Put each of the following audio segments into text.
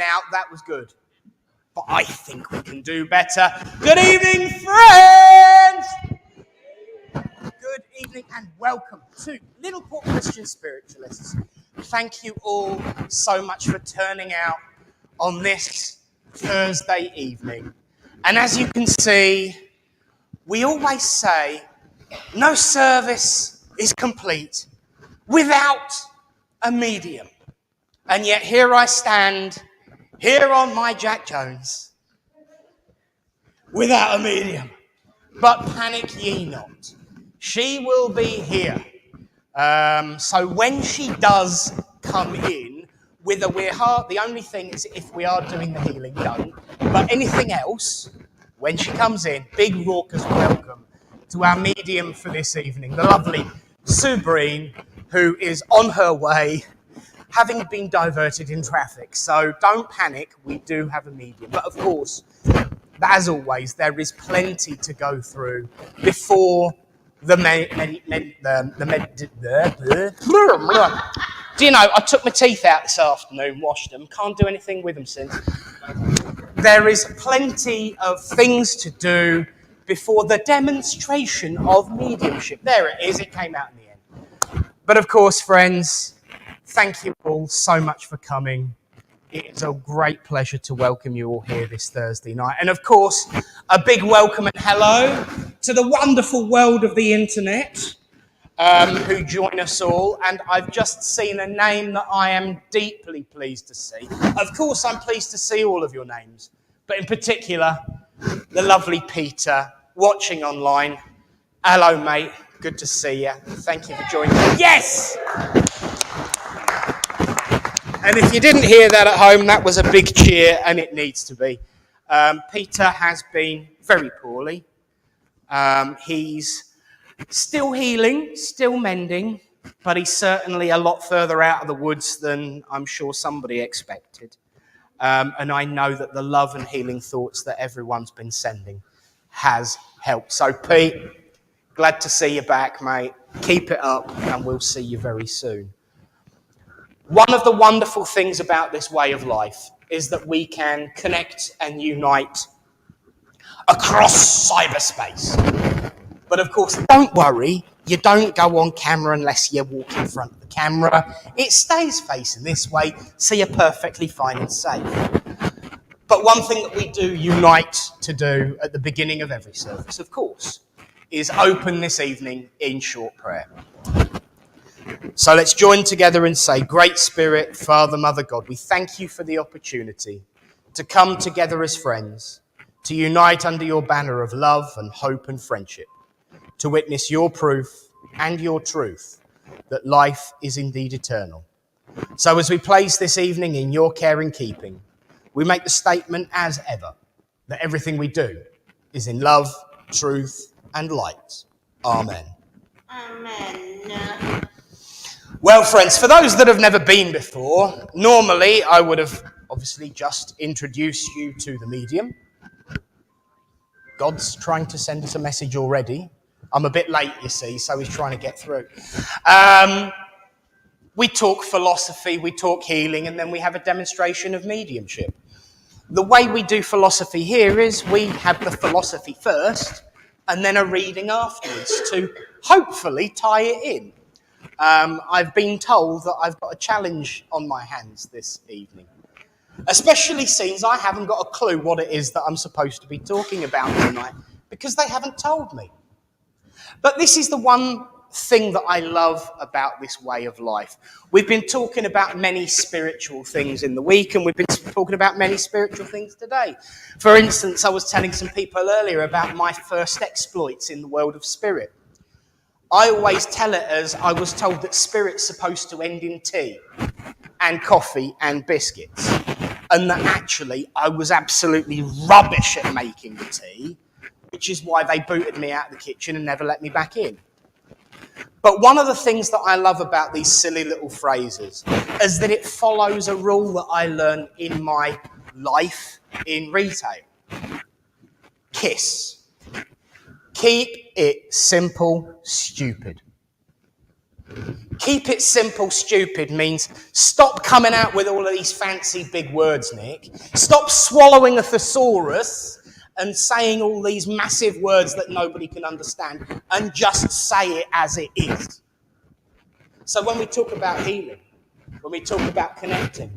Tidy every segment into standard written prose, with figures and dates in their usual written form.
Now, that was good. But I think we can do better. Good evening, friends! Good evening and welcome to Littleport Christian Spiritualists. Thank you all so much for turning out on this Thursday evening. And as you can see, we always say, no service is complete without a medium. And yet here I stand, here on my Jack Jones, without a medium. But panic ye not. She will be here. So when she does come in, with a we're hard, the only thing is if we are doing the healing, don't. But anything else, when she comes in, big raucous welcome to our medium for this evening, the lovely Breen, who is on her way, having been diverted in traffic. So don't panic, we do have a medium. But of course, as always, there is plenty to go through before do you know, I took my teeth out this afternoon, washed them, can't do anything with them since. There is plenty of things to do before the demonstration of mediumship. There it is, it came out in the end. But of course, friends, thank you all so much for coming. It is a great pleasure to welcome you all here this Thursday night. And of course, a big welcome and hello to the wonderful world of the internet who join us all. And I've just seen a name that I am deeply pleased to see. Of course, I'm pleased to see all of your names, but in particular, the lovely Peter watching online. Hello, mate. Good to see you. Thank you for joining me. Yes! And if you didn't hear that at home, that was a big cheer, and it needs to be. Peter has been very poorly. He's still healing, still mending, but he's certainly a lot further out of the woods than I'm sure somebody expected. And I know that the love and healing thoughts that everyone's been sending has helped. So, Pete, glad to see you back, mate. Keep it up, and we'll see you very soon. One of the wonderful things about this way of life is that we can connect and unite across cyberspace. But of course, don't worry, you don't go on camera unless you walk in front of the camera. It stays facing this way, so you're perfectly fine and safe. But one thing that we do unite to do at the beginning of every service, of course, is open this evening in short prayer. So let's join together and say, Great Spirit, Father, Mother, God, we thank you for the opportunity to come together as friends, to unite under your banner of love and hope and friendship, to witness your proof and your truth that life is indeed eternal. So as we place this evening in your care and keeping, we make the statement as ever that everything we do is in love, truth, and light. Amen. Amen. Well, friends, for those that have never been before, normally I would have obviously just introduced you to the medium. God's trying to send us a message already. I'm a bit late, you see, so he's trying to get through. We talk philosophy, we talk healing, and then we have a demonstration of mediumship. The way we do philosophy here is we have the philosophy first, and then a reading afterwards to hopefully tie it in. I've been told that I've got a challenge on my hands this evening, especially since I haven't got a clue what it is that I'm supposed to be talking about tonight, because they haven't told me. But this is the one thing that I love about this way of life. We've been talking about many spiritual things in the week, and we've been talking about many spiritual things today. For instance, I was telling some people earlier about my first exploits in the world of spirit. I always tell it as I was told that spirit's supposed to end in tea and coffee and biscuits, and that actually I was absolutely rubbish at making the tea, which is why they booted me out of the kitchen and never let me back in. But one of the things that I love about these silly little phrases is that it follows a rule that I learned in my life in retail. KISS. Keep it simple, stupid. Keep it simple, stupid means stop coming out with all of these fancy big words, Nick. Stop swallowing a thesaurus and saying all these massive words that nobody can understand, and just say it as it is. So when we talk about healing, when we talk about connecting,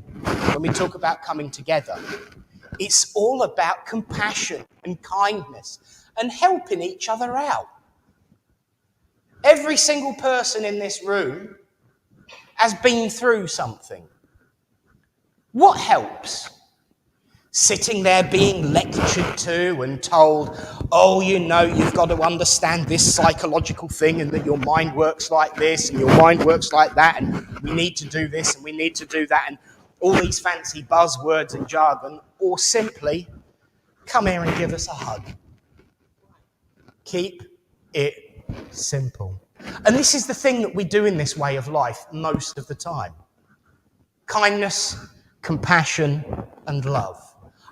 when we talk about coming together, it's all about compassion and kindness and helping each other out. Every single person in this room has been through something. What helps? Sitting there being lectured to and told, oh, you know, you've got to understand this psychological thing and that your mind works like this and your mind works like that and we need to do this and we need to do that and all these fancy buzzwords and jargon, or simply come here and give us a hug. Keep it simple. And this is the thing that we do in this way of life most of the time. Kindness, compassion, and love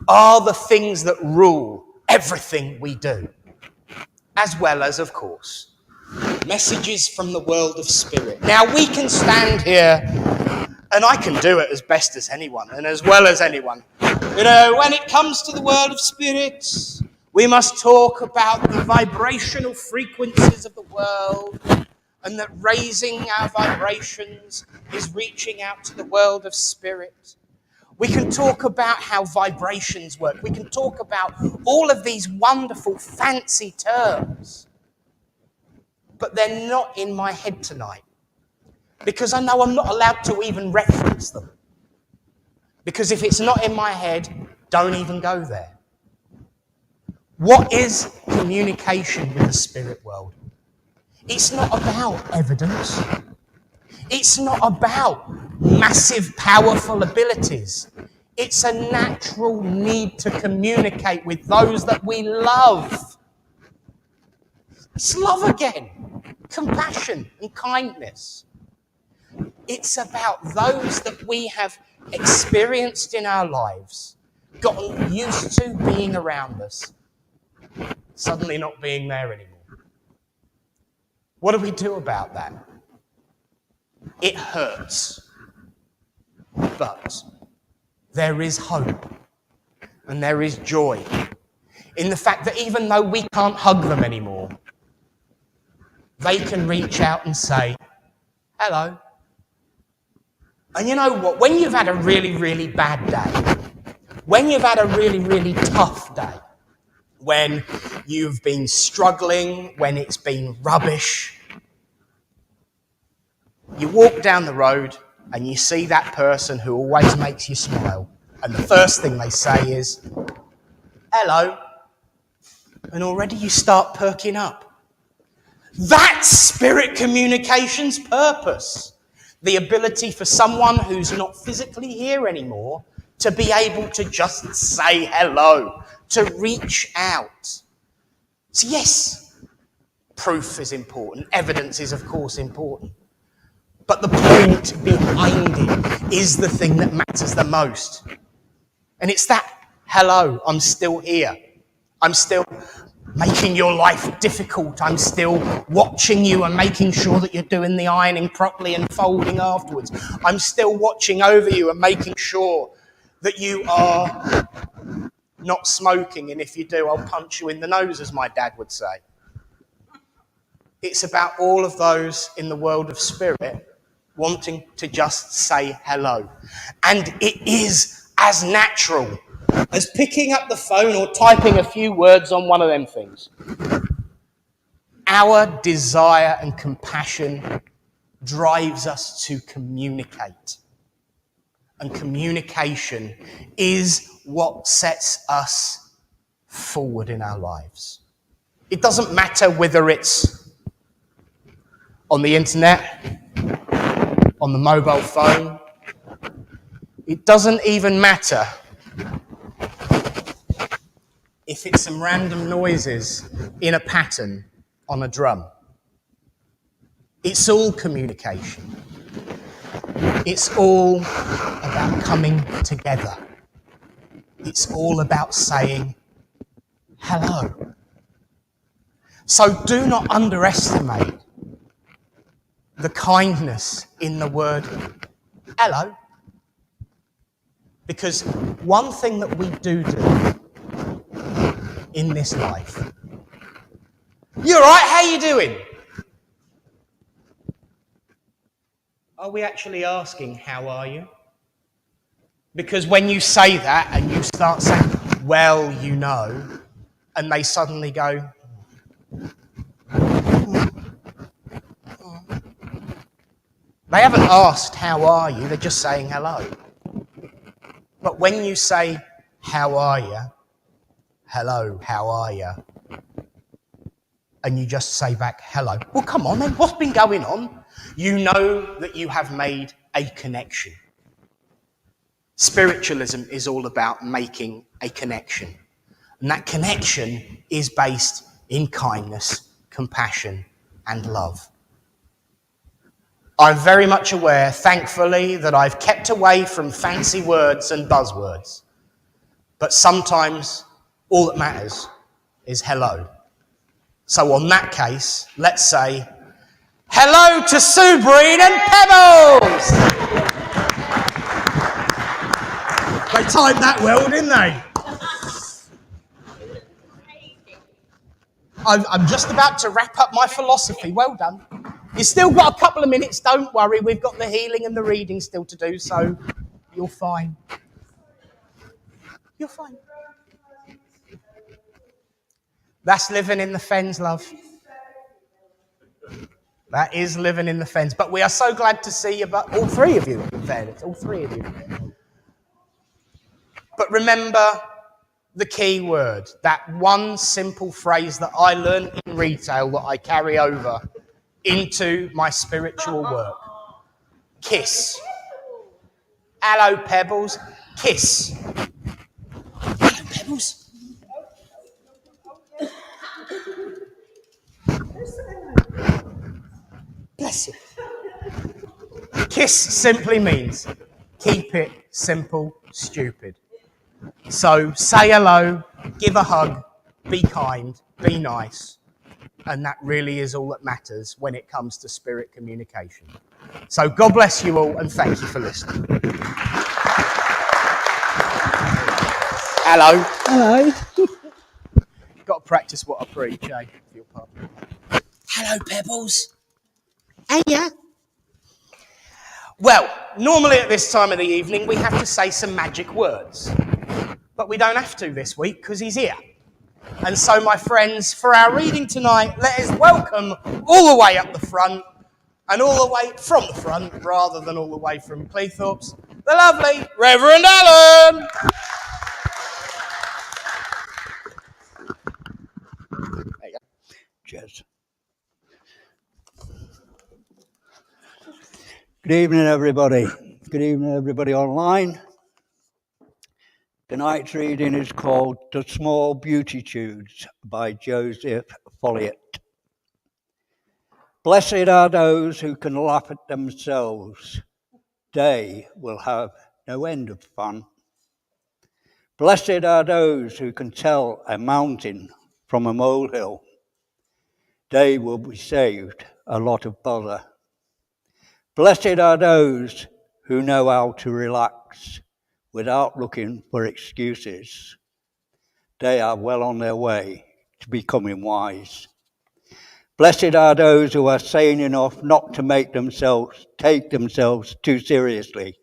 are the things that rule everything we do. As well as, of course, messages from the world of spirit. Now, we can stand here, and I can do it as best as anyone, and as well as anyone. You know, when it comes to the world of spirits, we must talk about the vibrational frequencies of the world, and that raising our vibrations is reaching out to the world of spirit. We can talk about how vibrations work. We can talk about all of these wonderful, fancy terms. But they're not in my head tonight. Because I know I'm not allowed to even reference them. Because if it's not in my head, don't even go there. What is communication with the spirit world? It's not about evidence. It's not about massive, powerful abilities. It's a natural need to communicate with those that we love. It's love again. Compassion and kindness. It's about those that we have experienced in our lives, gotten used to being around us, suddenly not being there anymore. What do we do about that? It hurts. But there is hope and there is joy in the fact that even though we can't hug them anymore, they can reach out and say, hello. And you know what? When you've had a really, really bad day, when you've had a really, really tough day, when you've been struggling, when it's been rubbish, you walk down the road and you see that person who always makes you smile. And the first thing they say is, hello. And already you start perking up. That's spirit communication's purpose. The ability for someone who's not physically here anymore to be able to just say hello, to reach out. So yes, proof is important. Evidence is, of course, important. But the point behind it is the thing that matters the most. And it's that, hello, I'm still here. I'm still making your life difficult. I'm still watching you and making sure that you're doing the ironing properly and folding afterwards. I'm still watching over you and making sure that you are not smoking. And if you do, I'll punch you in the nose, as my dad would say. It's about all of those in the world of spirit wanting to just say hello. And it is as natural as picking up the phone or typing a few words on one of them things. Our desire and compassion drives us to communicate. And communication is what sets us forward in our lives. It doesn't matter whether it's on the internet, on the mobile phone. It doesn't even matter if it's some random noises in a pattern on a drum. It's all communication. It's all about coming together. It's all about saying hello. So do not underestimate the kindness in the word hello. Because one thing that we do in this life, you're right, how you doing? Are we actually asking, how are you? Because when you say that and you start saying, well, you know, and they suddenly go, they haven't asked, how are you? They're just saying hello. But when you say, how are you? Hello, how are you? And you just say back, hello. Well, come on then, what's been going on? You know that you have made a connection. Spiritualism is all about making a connection. And that connection is based in kindness, compassion, and love. I'm very much aware, thankfully, that I've kept away from fancy words and buzzwords. But sometimes all that matters is hello. So on that case, let's say, hello to Sue, Breen and Pebbles! They timed that well, didn't they? I'm just about to wrap up my philosophy. Well done. You've still got a couple of minutes, don't worry. We've got the healing and the reading still to do, so you're fine. You're fine. That's living in the fens, love. That is living in the fens. But we are so glad to see you, but all three of you, in fairness, all three of you. But remember the key word, that one simple phrase that I learned in retail that I carry over into my spiritual work. Kiss. Hello, Pebbles. Kiss. Hello, Pebbles. Bless you. Kiss simply means keep it simple, stupid. So say hello, give a hug, be kind, be nice. And that really is all that matters when it comes to spirit communication. So God bless you all and thank you for listening. Hello. Hello. Got to practice what I preach, eh? Hello, Pebbles. Hiya. Well, normally at this time of the evening we have to say some magic words. But we don't have to this week because he's here. And so, my friends, for our reading tonight, let us welcome all the way up the front, and all the way from the front, rather than all the way from Cleethorpes, the lovely Reverend Alan. There you go. Cheers. Good evening, everybody. Good evening, everybody online. Tonight's reading is called The Small Beatitudes by Joseph Folliott. Blessed are those who can laugh at themselves. They will have no end of fun. Blessed are those who can tell a mountain from a molehill. They will be saved a lot of bother. Blessed are those who know how to relax without looking for excuses. They are well on their way to becoming wise. Blessed are those who are sane enough not to take themselves too seriously.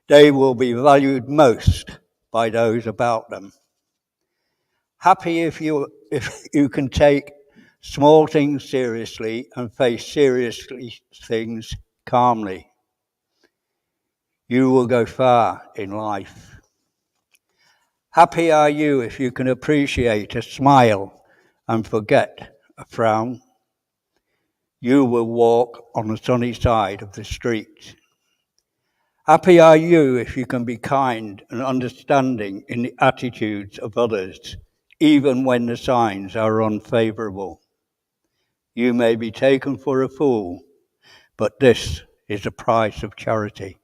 They will be valued most by those about them. Happy if you can take small things seriously and face serious things calmly. You will go far in life. Happy are you if you can appreciate a smile and forget a frown. You will walk on the sunny side of the street. Happy are you if you can be kind and understanding in the attitudes of others, even when the signs are unfavorable. You may be taken for a fool, but this is the price of charity.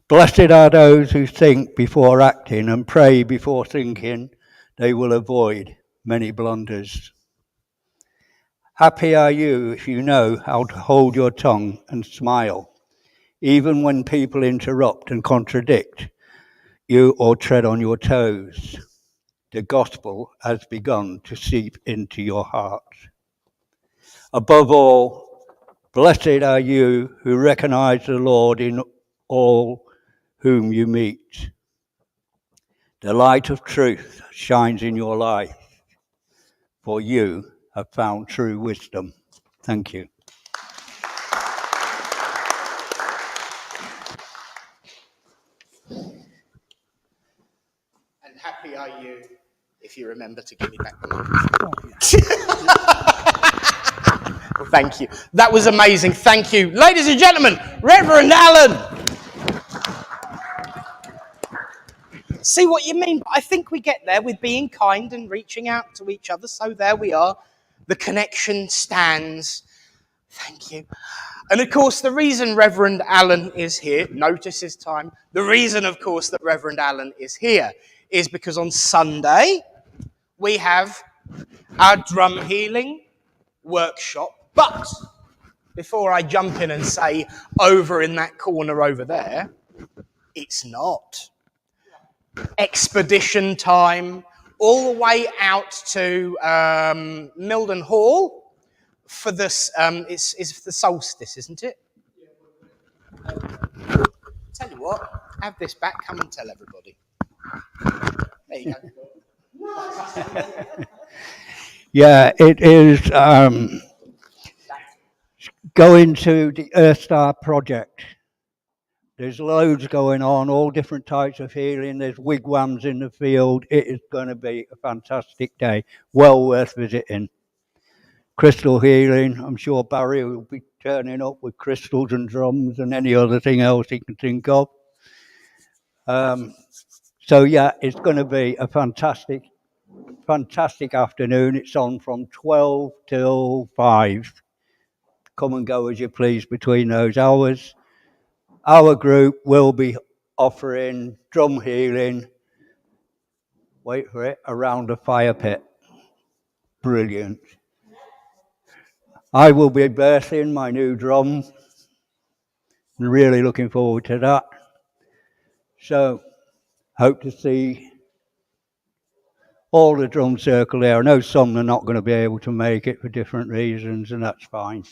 Blessed are those who think before acting and pray before thinking. They will avoid many blunders. Happy are you if you know how to hold your tongue and smile, even when people interrupt and contradict you or tread on your toes. The gospel has begun to seep into your heart. Above all, blessed are you who recognize the Lord in all whom you meet. The light of truth shines in your life, for you have found true wisdom. Thank you. And happy are you if you remember to give me back the microphone. Well, thank you. That was amazing. Thank you. Ladies and gentlemen, Reverend Alan. See what you mean? I think we get there with being kind and reaching out to each other. So there we are. The connection stands. Thank you. And of course, the reason Reverend Alan is here, notice his time, the reason, of course, that Reverend Alan is here is because on Sunday we have our drum healing workshop. But before I jump in and say over in that corner over there, it's not. Expedition time, all the way out to Milden Hall for this. It's the solstice, isn't it? Tell you what, have this back. Come and tell everybody. There you go. Yeah, it is going to the Earth Star project. There's loads going on, all different types of healing. There's wigwams in the field. It is going to be a fantastic day. Well worth visiting. Crystal healing. I'm sure Barry will be turning up with crystals and drums and any other thing else he can think of. So yeah, it's going to be a fantastic afternoon. It's on from 12 till 5. Come and go as you please between those hours. Our group will be offering drum healing, wait for it, around a fire pit. Brilliant. I will be birthing my new drum. I'm really looking forward to that. So, hope to see all the drum circle there. I know some are not going to be able to make it for different reasons, and that's fine.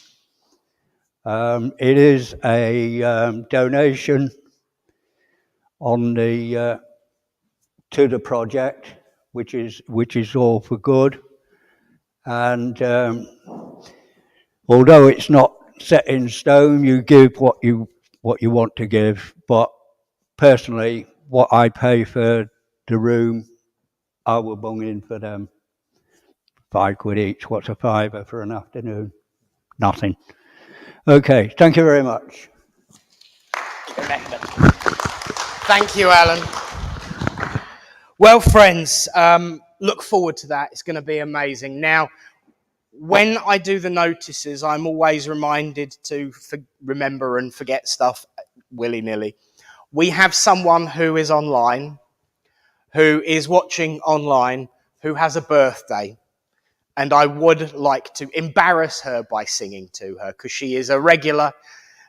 It is a donation on the to the project, which is all for good. And although it's not set in stone, you give what you want to give. But personally, what I pay for the room, I will bung in for them. £5 each. What's a fiver for an afternoon? Nothing. Okay, thank you very much. Thank you, Alan. Well, friends, look forward to that. It's going to be amazing. Now, when I do the notices, I'm always reminded to remember and forget stuff willy-nilly. We have someone who is online, who is watching online, who has a birthday. And I would like to embarrass her by singing to her, because she is a regular.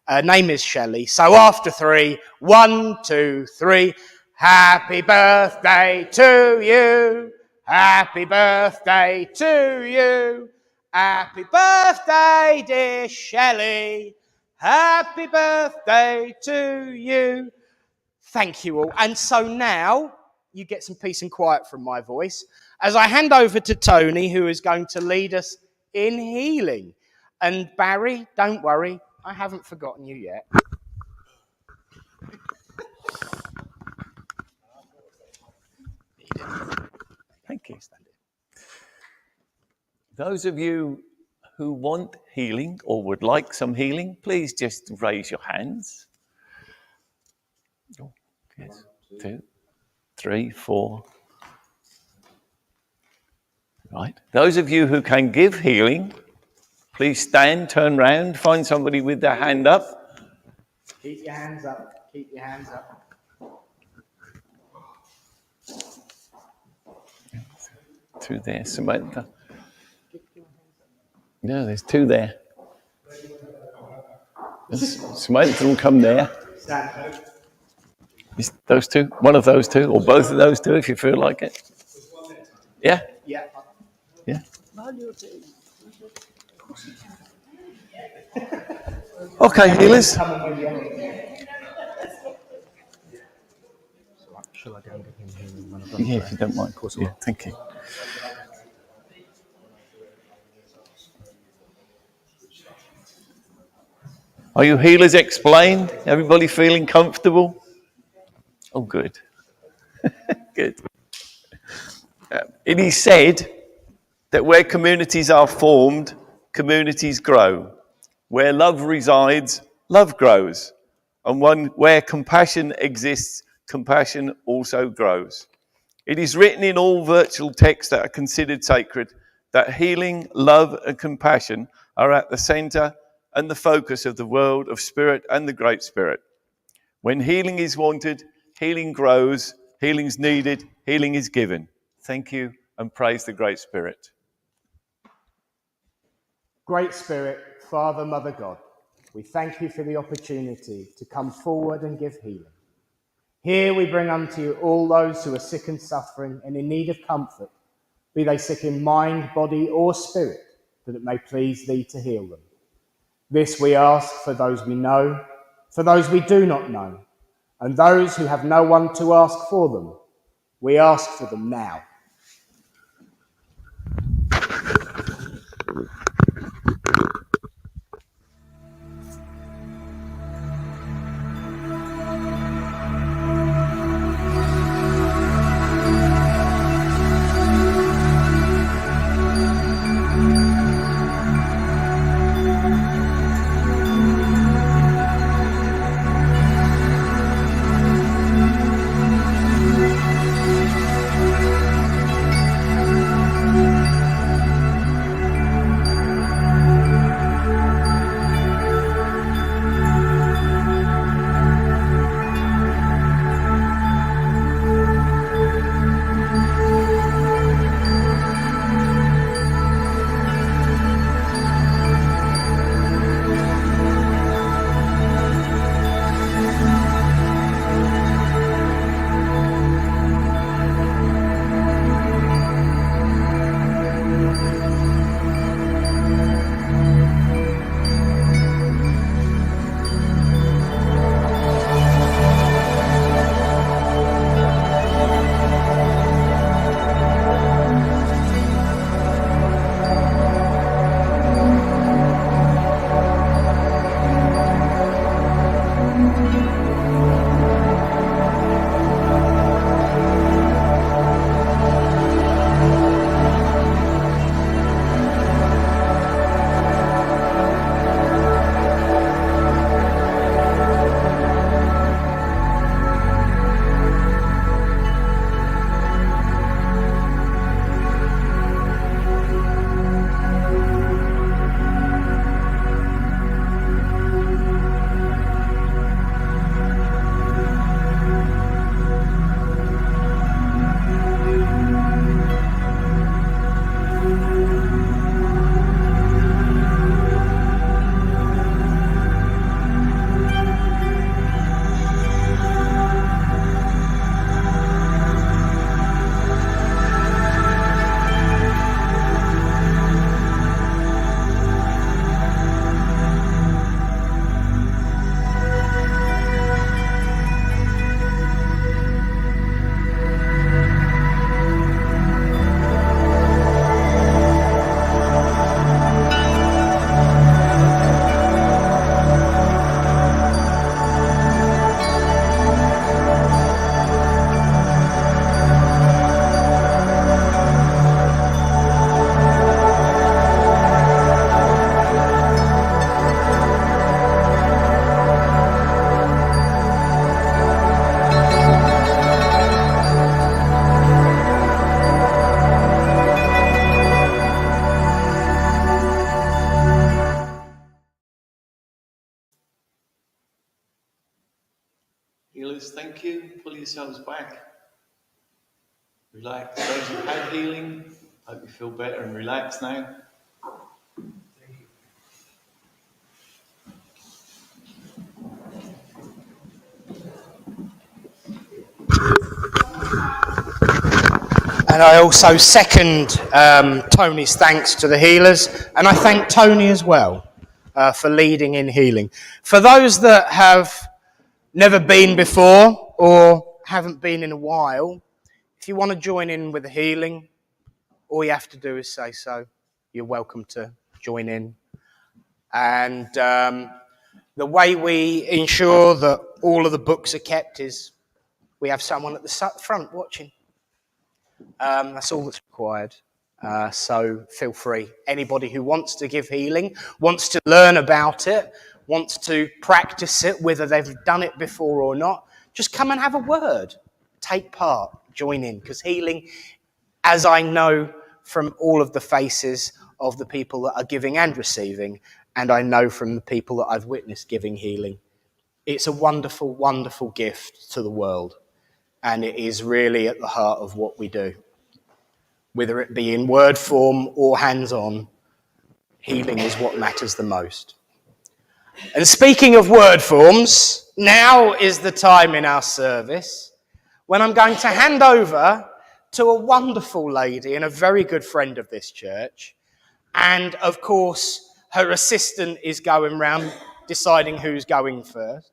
Her name is Shelley. So after 3, 1, 2, 3. Happy birthday to you. Happy birthday to you. Happy birthday, dear Shelley. Happy birthday to you. Thank you all. And so now you get some peace and quiet from my voice as I hand over to Tony, who is going to lead us in healing. And Barry, don't worry, I haven't forgotten you yet. Thank you. Those of you who want healing or would like some healing, please just raise your hands. Oh, yes. 2, 3, 4. Right. Those of you who can give healing, please stand, turn round, find somebody with their hand up. Keep your hands up. Keep your hands up. Through there, Samantha. Yeah, there's two there. Samantha will come there. Is those two? One of those two, or both of those two, if you feel like it. Yeah? Yeah. Yeah. Okay, healers. Shall I go and get him here when I've done Yeah, if you don't mind. Yeah, thank you. Are you healers explained? Everybody feeling comfortable? Oh, good. Good. It is said that where communities are formed, communities grow. Where love resides, love grows. And where compassion exists, compassion also grows. It is written in all virtual texts that are considered sacred that healing, love, and compassion are at the centre and the focus of the world of spirit and the Great Spirit. When healing is wanted, healing grows, healing's needed, healing is given. Thank you and praise the Great Spirit. Great Spirit, Father, Mother God, we thank you for the opportunity to come forward and give healing. Here we bring unto you all those who are sick and suffering and in need of comfort, be they sick in mind, body, or spirit, that it may please thee to heal them. This we ask for those we know, for those we do not know, and those who have no one to ask for them. We ask for them now. Healers, thank you. Pull yourselves back. Relax. Those who've had healing, hope you feel better and relaxed now. And I also second Tony's thanks to the healers, and I thank Tony as well for leading in healing. For those that have never been before or haven't been in a while, if you want to join in with the healing, all you have to do is say so. You're welcome to join in. And the way we ensure that all of the books are kept is we have someone at the front watching. That's all that's required. So feel free. Anybody who wants to give healing, wants to learn about it, wants to practice it, whether they've done it before or not, just come and have a word. Take part. Join in. Because healing, as I know from all of the faces of the people that are giving and receiving, and I know from the people that I've witnessed giving healing, it's a wonderful, wonderful gift to the world. And it is really at the heart of what we do. Whether it be in word form or hands-on, healing is what matters the most. And speaking of word forms, now is the time in our service when I'm going to hand over to a wonderful lady and a very good friend of this church. And, of course, her assistant is going round deciding who's going first.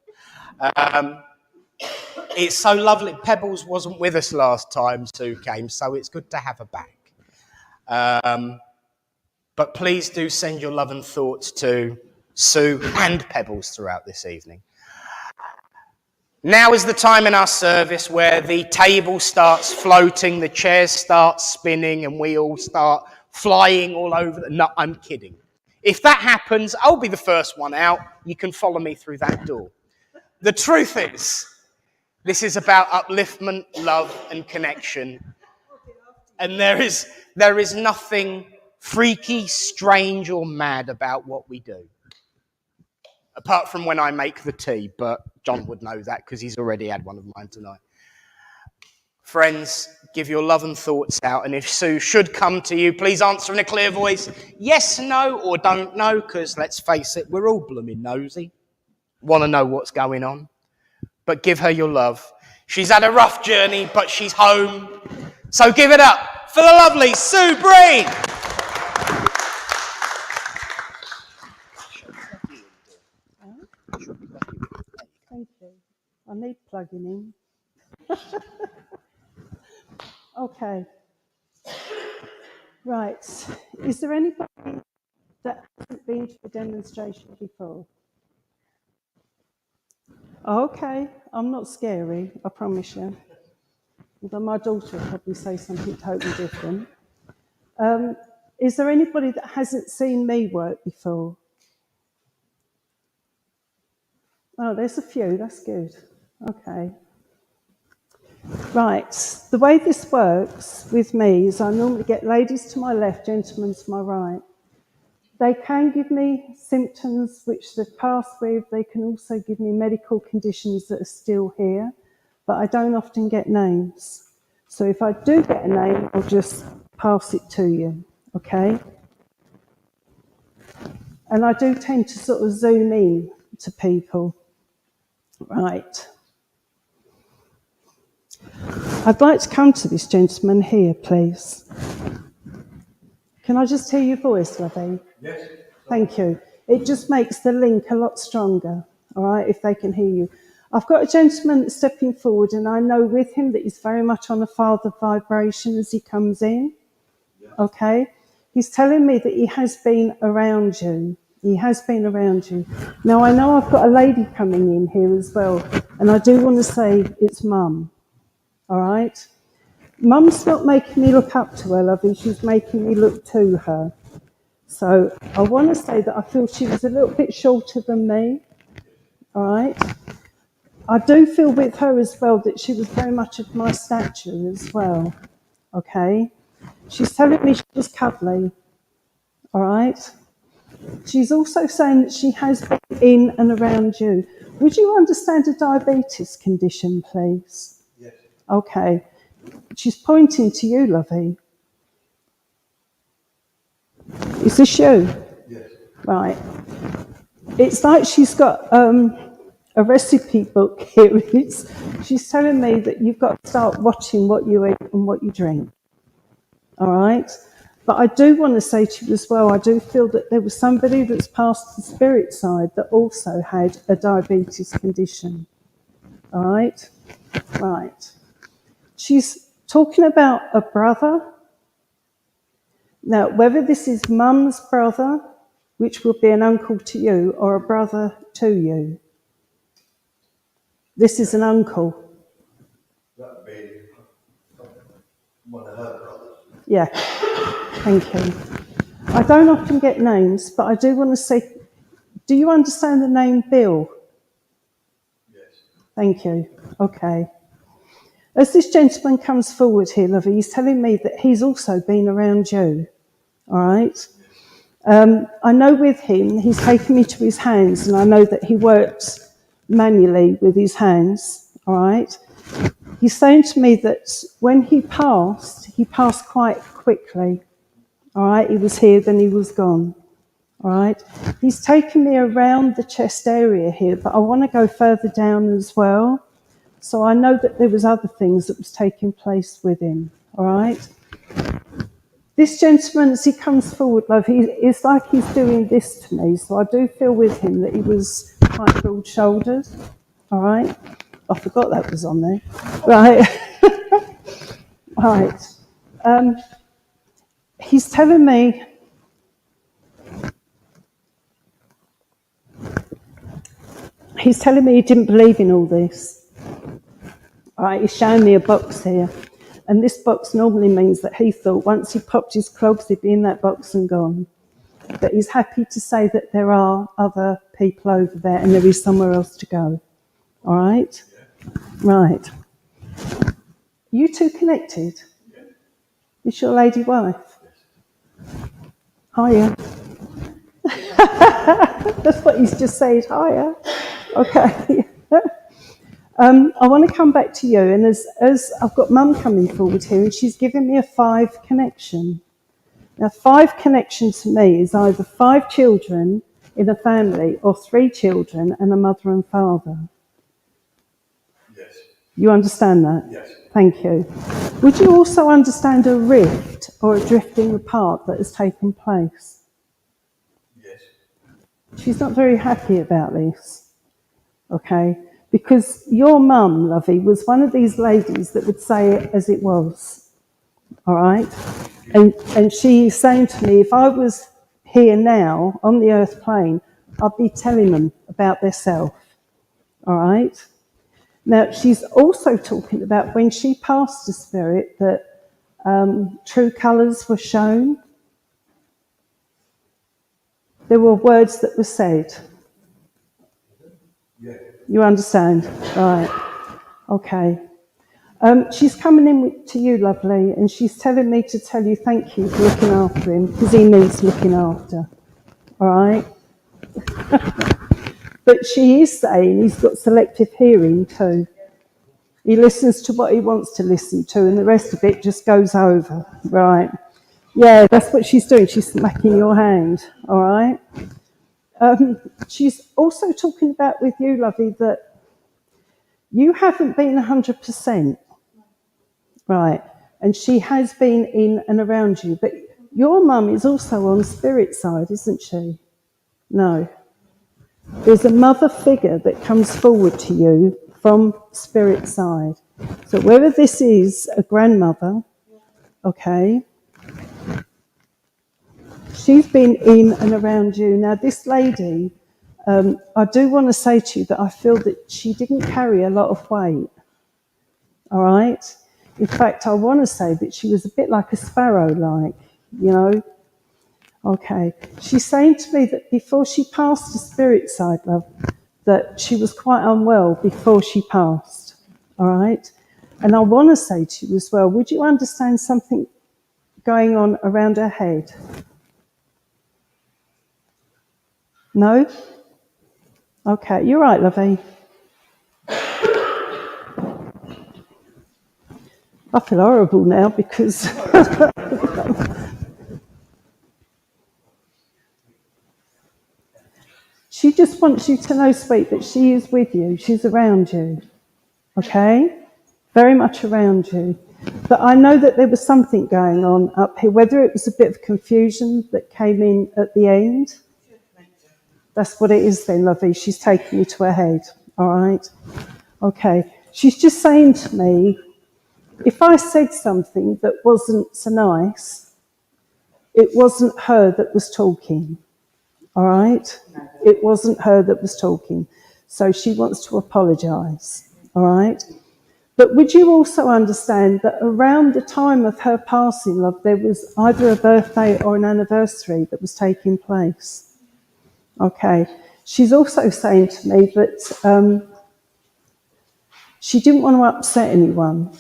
It's so lovely. Pebbles wasn't with us last time Sue came, so it's good to have her back. But please do send your love and thoughts to Sue and Pebbles throughout this evening. Now is the time in our service where the table starts floating, the chairs start spinning, and we all start flying all over. No, I'm kidding. If that happens, I'll be the first one out. You can follow me through that door. The truth is, this is about upliftment, love, and connection. And there is nothing freaky, strange, or mad about what we do. Apart from when I make the tea, but John would know that because he's already had one of mine tonight. Friends, give your love and thoughts out, and if Sue should come to you, please answer in a clear voice, yes, no, or don't know, because let's face it, we're all blooming nosy. Want to know what's going on. But give her your love. She's had a rough journey, but she's home. So give it up for the lovely Sue Breen. Thank you. I need plugging in. Okay. Right. Is there anybody that hasn't been to a demonstration before? Okay. I'm not scary, I promise you. Although my daughter will probably say something totally different. Is there anybody that hasn't seen me work before? Oh, there's a few. That's good. Okay. Right. The way this works with me is I normally get ladies to my left, gentlemen to my right. They can give me symptoms which they've passed with. They can also give me medical conditions that are still here, but I don't often get names. So if I do get a name, I'll just pass it to you, okay? And I do tend to sort of zoom in to people. Right. I'd like to come to this gentleman here, please. Can I just hear your voice, lovey? Yes. Thank you. It just makes the link a lot stronger, all right, if they can hear you. I've got a gentleman that's stepping forward, and I know with him that he's very much on a father vibration as he comes in, okay? He's telling me that he has been around you. He has been around you. Now, I know I've got a lady coming in here as well, and I do want to say it's Mum, all right? Mum's not making me look up to her, lovey. She's making me look to her. So I want to say that I feel she was a little bit shorter than me, all right? I do feel with her as well that she was very much of my stature as well, okay? She's telling me she was cuddly, all right? She's also saying that she has been in and around you. Would you understand a diabetes condition, please? Yes. Okay. She's pointing to you, lovey. Is this you? Yes. Right. It's like she's got a recipe book here. She's telling me that you've got to start watching what you eat and what you drink. all right? But I do want to say to you as well, I do feel that there was somebody that's passed the spirit side that also had a diabetes condition, all right? Right. She's talking about a brother. Now, whether this is mum's brother, which will be an uncle to you, or a brother to you, this is an uncle. That would be one of her brothers. Yeah, thank you. I don't often get names, but I do want to say, do you understand the name Bill? Yes. Thank you. Okay. As this gentleman comes forward here, lovey, he's telling me that he's also been around you, all right? I know with him, he's taken me to his hands, and I know that he works manually with his hands, all right? He's saying to me that when he passed quite quickly, all right? He was here, then he was gone, all right? He's taken me around the chest area here, but I want to go further down as well. So I know that there was other things that was taking place with him, all right? This gentleman, as he comes forward, love, it's like he's doing this to me, so I do feel with him that he was quite broad-shouldered, all right? I forgot that was on there. Right. Right. He's telling me he didn't believe in all this. All right, he's showing me a box here. And this box normally means that he thought once he popped his clogs, he'd be in that box and gone. But he's happy to say that there are other people over there and there is somewhere else to go. All right? Yeah. Right. You two connected? Yeah. Is your lady wife? Yes. Hiya. That's what he's just said, hiya. Okay. I want to come back to you, and as I've got Mum coming forward here, and she's given me a 5 connection. Now, 5 connection to me is either 5 children in a family or 3 children and a mother and father. Yes. You understand that? Yes. Thank you. Would you also understand a rift or a drifting apart that has taken place? Yes. She's not very happy about this, okay? Because your mum, lovey, was one of these ladies that would say it as it was, all right? And she's saying to me, if I was here now on the earth plane, I'd be telling them about their self, all right? Now, she's also talking about when she passed to spirit that true colours were shown. There were words that were said. Yeah. You understand? Right. Okay. She's coming in to you, lovely, and she's telling me to tell you thank you for looking after him, because he needs looking after. All right? But she is saying he's got selective hearing too. He listens to what he wants to listen to, and the rest of it just goes over. Right. Yeah, that's what she's doing. She's smacking your hand. All right? She's also talking about with you, lovey, that you haven't been 100%. Right. And she has been in and around you. But your mum is also on spirit side, isn't she? No. There's a mother figure that comes forward to you from spirit side. So whether this is a grandmother, okay, she's been in and around you. Now, this lady, I do want to say to you that I feel that she didn't carry a lot of weight, all right? In fact, I want to say that she was a bit like a sparrow-like, you know? Okay. She's saying to me that before she passed the spirit side, love, that she was quite unwell before she passed, all right? And I want to say to you as well, would you understand something going on around her head? No? Okay, you're right, lovey. I feel horrible now because she just wants you to know, sweet, that she is with you. She's around you, okay? Very much around you. But I know that there was something going on up here, whether it was a bit of confusion that came in at the end. That's what it is then, lovey. She's taking me to her head, all right? Okay. She's just saying to me, if I said something that wasn't so nice, it wasn't her that was talking, all right? It wasn't her that was talking. So she wants to apologise, all right? But would you also understand that around the time of her passing, love, there was either a birthday or an anniversary that was taking place? Okay. She's also saying to me that she didn't want to upset anyone,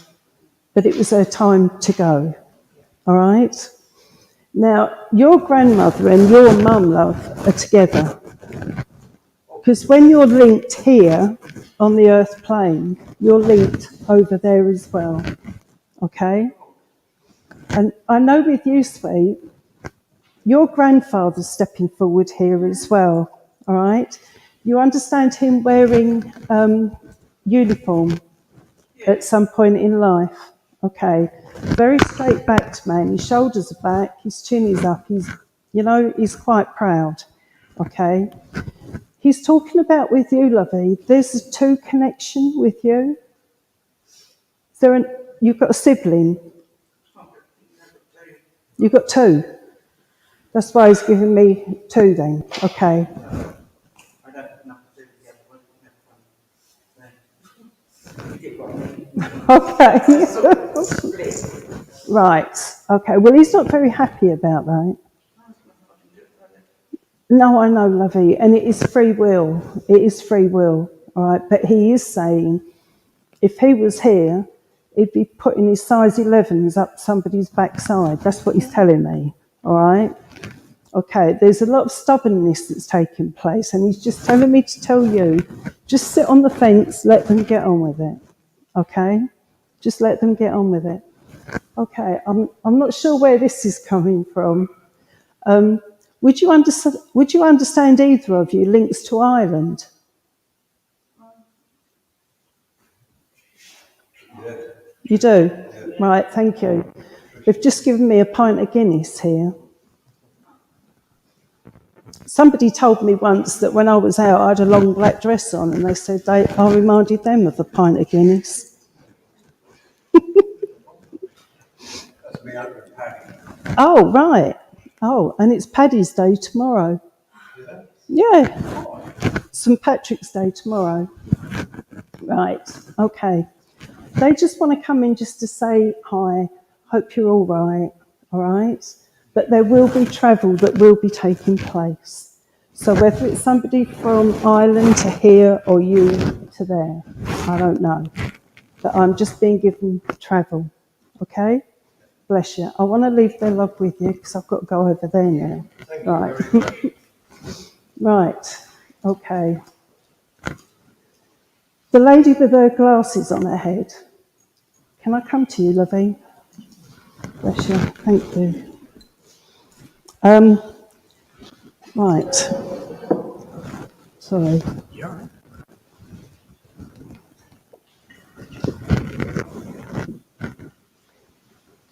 but it was her time to go, all right? Now, your grandmother and your mum, love, are together. Because when you're linked here on the earth plane, you're linked over there as well, okay? And I know with you, sweet, your grandfather's stepping forward here as well, all right? You understand him wearing uniform at some point in life, okay? Very straight backed man, his shoulders are back, his chin is up, he's quite proud, okay? He's talking about with you, lovey, there's a two connection with you. You've got a sibling? You've got two? That's why he's giving me two then, okay. Okay. Right, okay. Well, he's not very happy about that. No, I know, lovey, and it is free will. It is free will, all right? But he is saying if he was here, he'd be putting his size 11s up somebody's backside. That's what he's telling me, all right? Okay, there's a lot of stubbornness that's taking place, and he's just telling me to tell you, just sit on the fence, let them get on with it, okay? Just let them get on with it. Okay, I'm not sure where this is coming from. Would you understand either of you links to Ireland? Yeah. You do? Yeah. Right, thank you. They've just given me a pint of Guinness here. Somebody told me once that when I was out, I had a long black dress on, and they said I reminded them of a pint of Guinness. That's me under Paddy. Oh, right. Oh, and it's Paddy's Day tomorrow. Yeah. St. Patrick's Day tomorrow. Right, okay. They just want to come in just to say hi, hope you're all right? But there will be travel that will be taking place. So whether it's somebody from Ireland to here or you to there, I don't know. But I'm just being given travel, okay? Bless you. I want to leave their love with you because I've got to go over there now. Right. Right, okay. The lady with her glasses on her head. Can I come to you, lovey? Bless you. Thank you. Right. Sorry.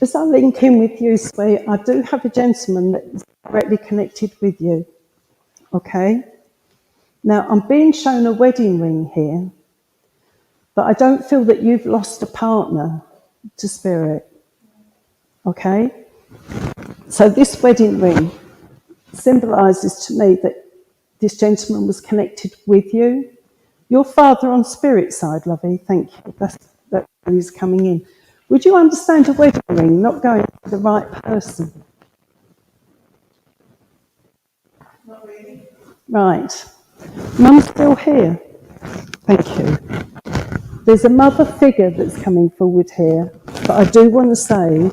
As I link in with you, sweet, I do have a gentleman that is directly connected with you. Okay? Now, I'm being shown a wedding ring here, but I don't feel that you've lost a partner to spirit. Okay? So this wedding ring symbolises to me that this gentleman was connected with you. Your father on spirit side, lovey, thank you. That's where he's coming in. Would you understand a wedding ring not going to the right person? Not really. Right. Mum's still here. Thank you. There's a mother figure that's coming forward here, but I do want to say,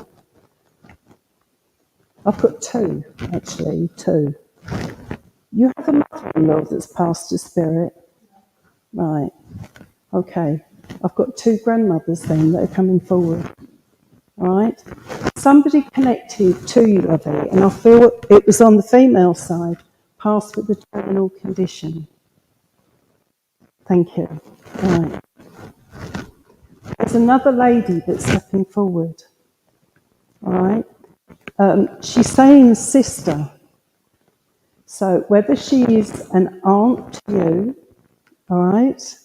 I've got two, actually, two. You have a mother-in-law that's passed to spirit? Right. Okay. I've got two grandmothers then that are coming forward. All right? Somebody connected to you, lovey, and I feel it was on the female side, passed with a terminal condition. Thank you. Right. There's another lady that's stepping forward. all right? She's saying sister. So whether she is an aunt to you, all right,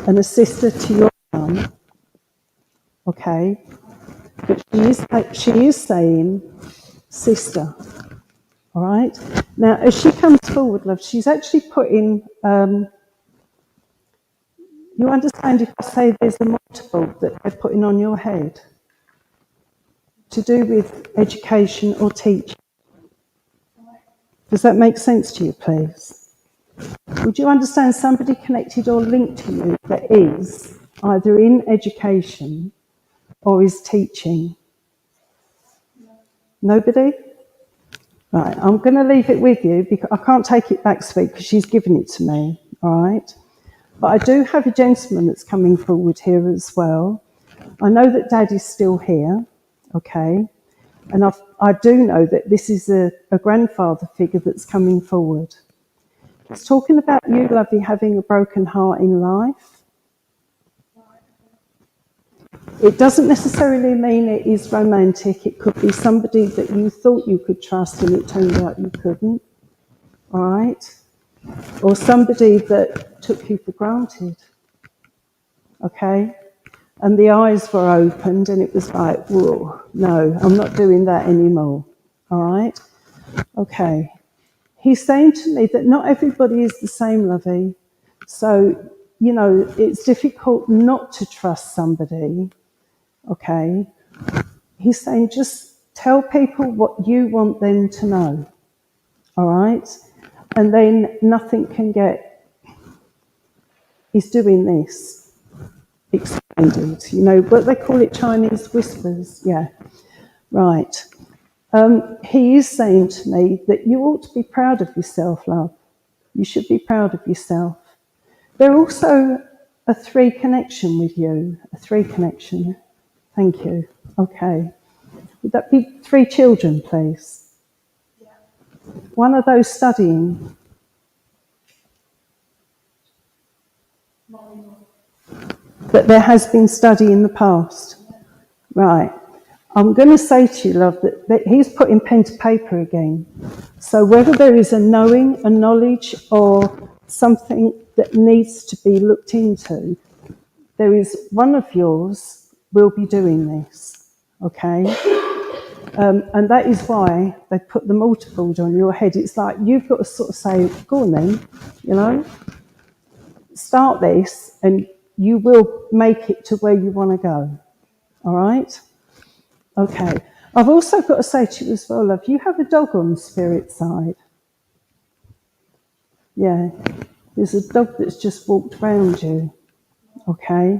and a sister to your mum, okay, but she is saying sister, all right? Now, as she comes forward, love, she's actually putting, you understand if I say there's a multiple that they're putting on your head to do with education or teaching? Does that make sense to you, please? Would you understand somebody connected or linked to you that is either in education or is teaching? Nobody? Right, I'm going to leave it with you because I can't take it back, sweet, because she's given it to me, all right? But I do have a gentleman that's coming forward here as well. I know that Dad is still here, okay? And I do know that this is a grandfather figure that's coming forward. It's talking about you, lovey, having a broken heart in life. It doesn't necessarily mean it is romantic. It could be somebody that you thought you could trust and it turned out you couldn't, all right? Or somebody that took you for granted, okay? And the eyes were opened and it was like, whoa, no, I'm not doing that anymore, all right? Okay. He's saying to me that not everybody is the same, lovey. So, you know, it's difficult not to trust somebody, okay? He's saying just tell people what you want them to know, all right? And then nothing can get, he's doing this, expanded, you know, what they call it, Chinese whispers, yeah, right. He is saying to me that you ought to be proud of yourself, love. You should be proud of yourself. They're also a 3 connection with you, a 3 connection. Thank you. Okay. Would that be 3 children, please? Yeah. One of those studying. But there has been study in the past. Right. I'm going to say to you, love, that he's putting pen to paper again. So whether there is a knowing, a knowledge, or something that needs to be looked into, there is one of yours will be doing this, okay? And that is why they put the multiple on your head. It's like you've got to sort of say, go on then, you know? Start this and you will make it to where you want to go, all right? Okay. I've also got to say to you as well, love, you have a dog on the spirit side. Yeah. There's a dog that's just walked round you, okay?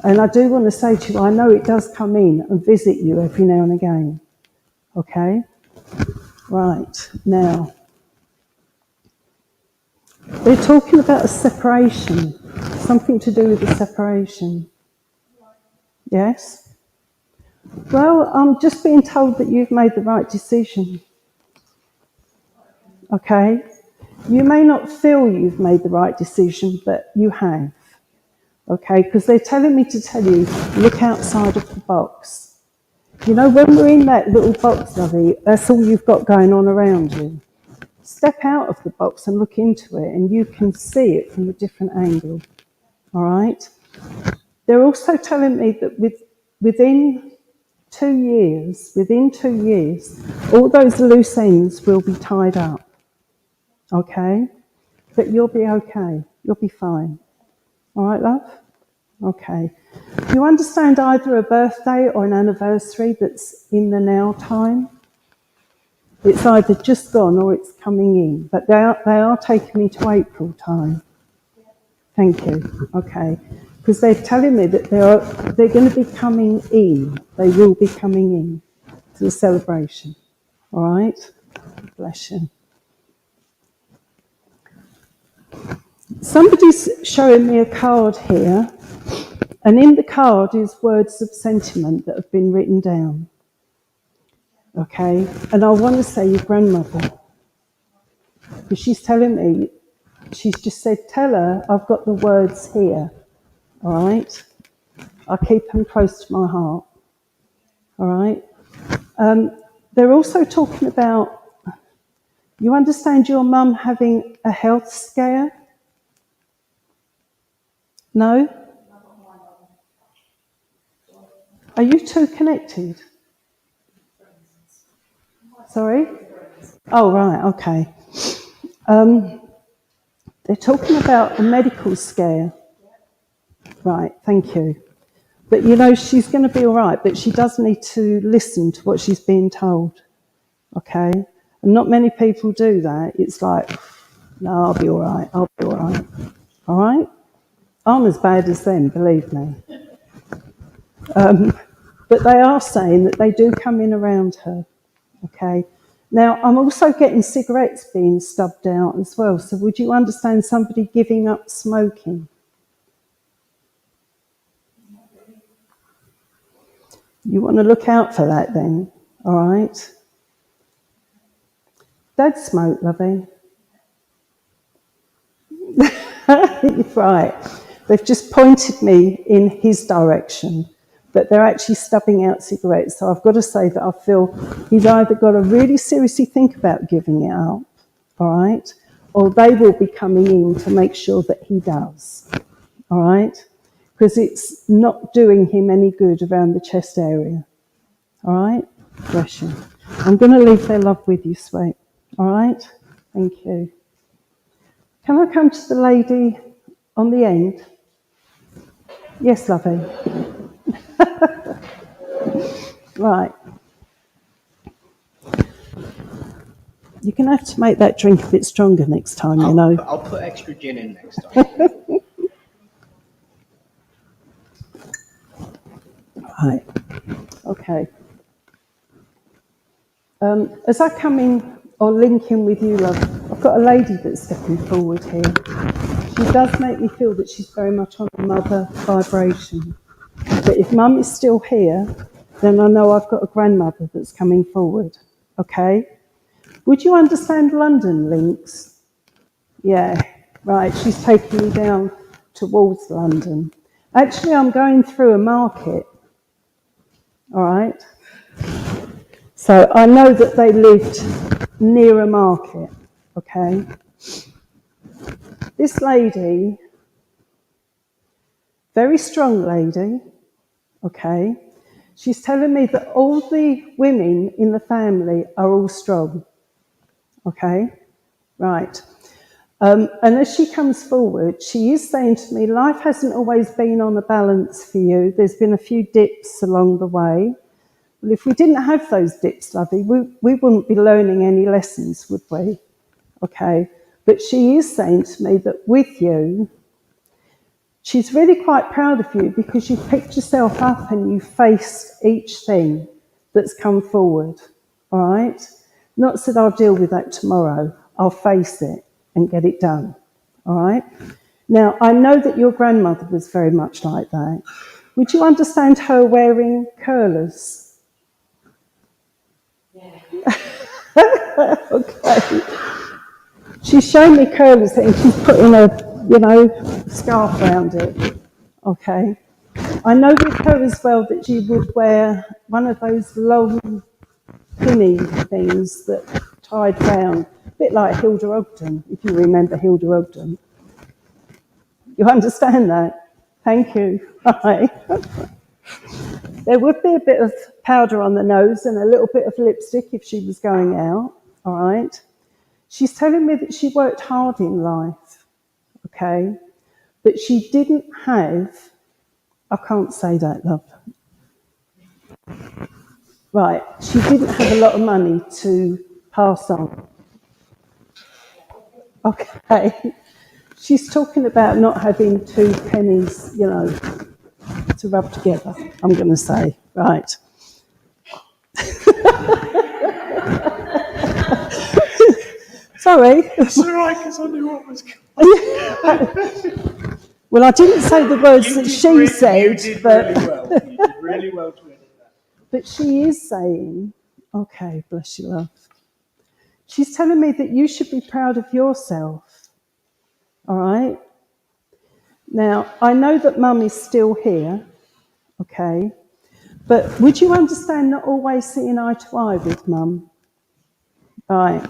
And I do want to say to you, I know it does come in and visit you every now and again, okay? Right, now, they're talking about a separation, something to do with a separation. Yes? Well, I'm just being told that you've made the right decision. Okay? You may not feel you've made the right decision, but you have. Okay? Because they're telling me to tell you, look outside of the box. You know, when we're in that little box, lovey, that's all you've got going on around you. Step out of the box and look into it, and you can see it from a different angle. All right? They're also telling me that within 2 years, all those loose ends will be tied up. Okay? But you'll be okay. You'll be fine. All right, love? Okay. You understand either a birthday or an anniversary that's in the now time? It's either just gone or it's coming in. But they are taking me to April time. Thank you. Okay. Because they're telling me that they're going to be coming in. They will be coming in to the celebration. All right? Bless you. Somebody's showing me a card here, and in the card is words of sentiment that have been written down. Okay? And I want to say your grandmother. Because she's telling me, she's just said, tell her I've got the words here. All right? I keep them close to my heart. All right? They're also talking about, you understand your mum having a health scare? No? Are you two connected? Sorry? Oh, right, okay. They're talking about a medical scare. Right, thank you. But you know, she's going to be all right, but she does need to listen to what she's being told, okay? And not many people do that. It's like, no, I'll be all right, I'll be all right. All right? I'm as bad as them, believe me. But they are saying that they do come in around her, okay? Now, I'm also getting cigarettes being stubbed out as well, so would you understand somebody giving up smoking? You want to look out for that then, all right? Dad smoked, lovey. Right. They've just pointed me in his direction, but they're actually stubbing out cigarettes. So I've got to say that I feel he's either got to really seriously think about giving it up, all right, or they will be coming in to make sure that he does, all right, because it's not doing him any good around the chest area, all right? Bless you. I'm going to leave their love with you, sweet, all right? Thank you. Can I come to the lady on the end? Yes, lovey. Right. You're going to have to make that drink a bit stronger next time, you know. I'll put extra gin in next time. Right. Okay. As I come in or link in with you, love, I've got a lady that's stepping forward here. She does make me feel that she's very much on the mother vibration. But if mum is still here, then I know I've got a grandmother that's coming forward. Okay? Would you understand London links? Yeah, right. She's taking me down towards London. Actually, I'm going through a market. All right? So I know that they lived near a market. Okay? This lady, very strong lady, okay? She's telling me that all the women in the family are all strong. Okay? Right. And as she comes forward, she is saying to me, life hasn't always been on a balance for you. There's been a few dips along the way. Well, if we didn't have those dips, lovey, we wouldn't be learning any lessons, would we? Okay? But she is saying to me that with you, she's really quite proud of you because you picked yourself up and you faced each thing that's come forward. All right? Not said I'll deal with that tomorrow. I'll face it and get it done. All right? Now, I know that your grandmother was very much like that. Would you understand her wearing curlers? Yeah. Okay. She's shown me curlers and she's putting a, scarf around it. Okay. I know with her as well that she would wear one of those long pinny things that tied round, a bit like Hilda Ogden, if you remember Hilda Ogden. You understand that? Thank you. Right. There would be a bit of powder on the nose and a little bit of lipstick if she was going out, all right? She's telling me that she worked hard in life, okay? But she didn't have, I can't say that, love. Right, she didn't have a lot of money to pass on. Okay. She's talking about not having two pennies, to rub together, I'm going to say, right. Sorry. It's all right, because I knew what was coming. Well, I didn't say the words that she said. You did really well. You did really well to edit that. But she is saying, okay, bless you, love. She's telling me that you should be proud of yourself. All right? Now, I know that Mum is still here, okay? But would you understand not always seeing eye to eye with Mum? Right.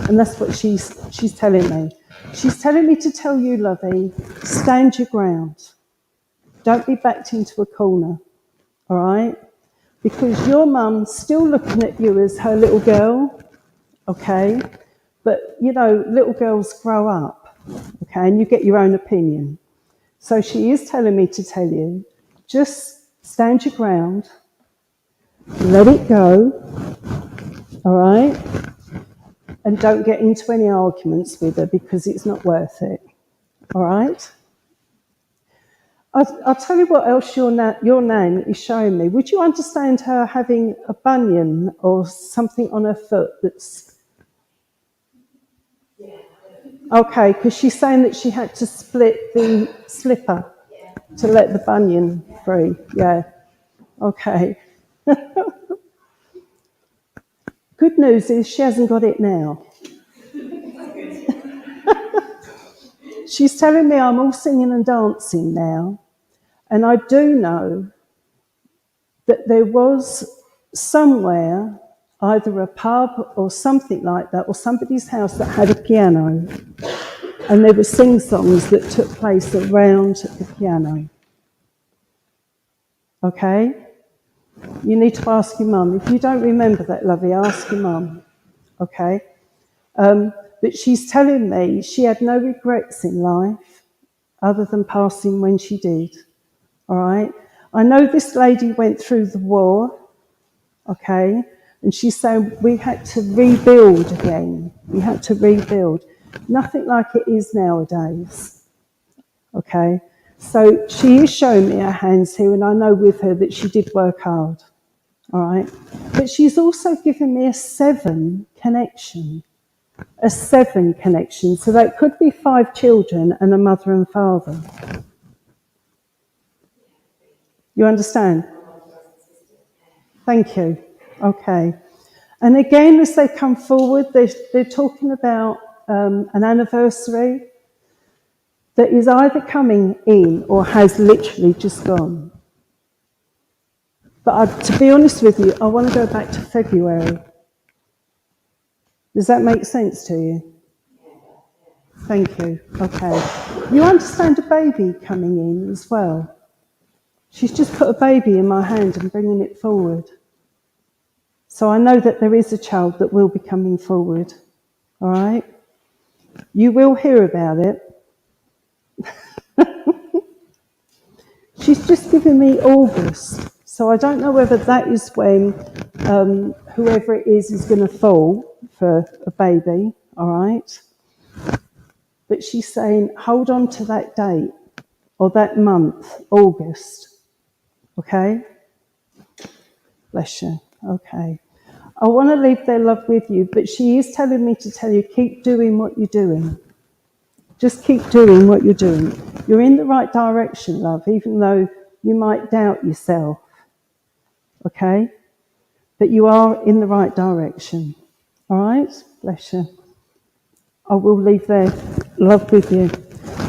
And that's what she's telling me. She's telling me to tell you, Lovey, stand your ground. Don't be backed into a corner, all right? Because your mum's still looking at you as her little girl, okay? But, you know, little girls grow up, okay, and you get your own opinion. So she is telling me to tell you, just stand your ground, let it go, all right? And don't get into any arguments with her because it's not worth it, all right? I'll tell you what else your nan is showing me. Would you understand her having a bunion or something on her foot that's... Okay, because she's saying that she had to split the slipper to let the bunion free. Yeah, okay. Good news is she hasn't got it now. She's telling me I'm all singing and dancing now. And I do know that there was somewhere, either a pub or something like that, or somebody's house that had a piano. And there were sing-songs that took place around the piano. Okay? You need to ask your mum. If you don't remember that, Lovey, ask your mum. Okay? But she's telling me she had no regrets in life other than passing when she did. All right? I know this lady went through the war, okay? And she's saying we had to rebuild again. We had to rebuild. Nothing like it is nowadays, okay? So she is showing me her hands here, and I know with her that she did work hard, all right? But she's also given me a 7 connection. A 7 connection. So that could be 5 children and a mother and father. You understand? Thank you. Okay. And again, as they come forward, they're talking about an anniversary that is either coming in or has literally just gone. But to be honest with you, I want to go back to February. Does that make sense to you? Thank you. Okay. You understand a baby coming in as well? She's just put a baby in my hand and bringing it forward. So I know that there is a child that will be coming forward. All right? You will hear about it. She's just given me August. So I don't know whether that is when whoever it is going to fall for a baby. All right? But she's saying, hold on to that date or that month, August. Okay? Bless you. Okay. I want to leave their love with you, but she is telling me to tell you, keep doing what you're doing. Just keep doing what you're doing. You're in the right direction, love, even though you might doubt yourself. Okay? But you are in the right direction. All right? Bless you. I will leave their love with you.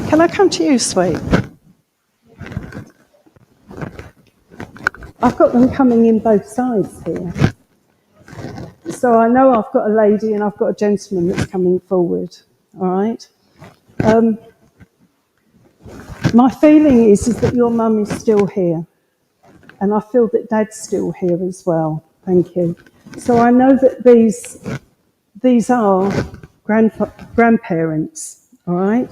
Can I come to you, sweet? I've got them coming in both sides here. So I know I've got a lady and I've got a gentleman that's coming forward. All right? My feeling is that your mum is still here. And I feel that Dad's still here as well. Thank you. So I know that these are grandparents. All right?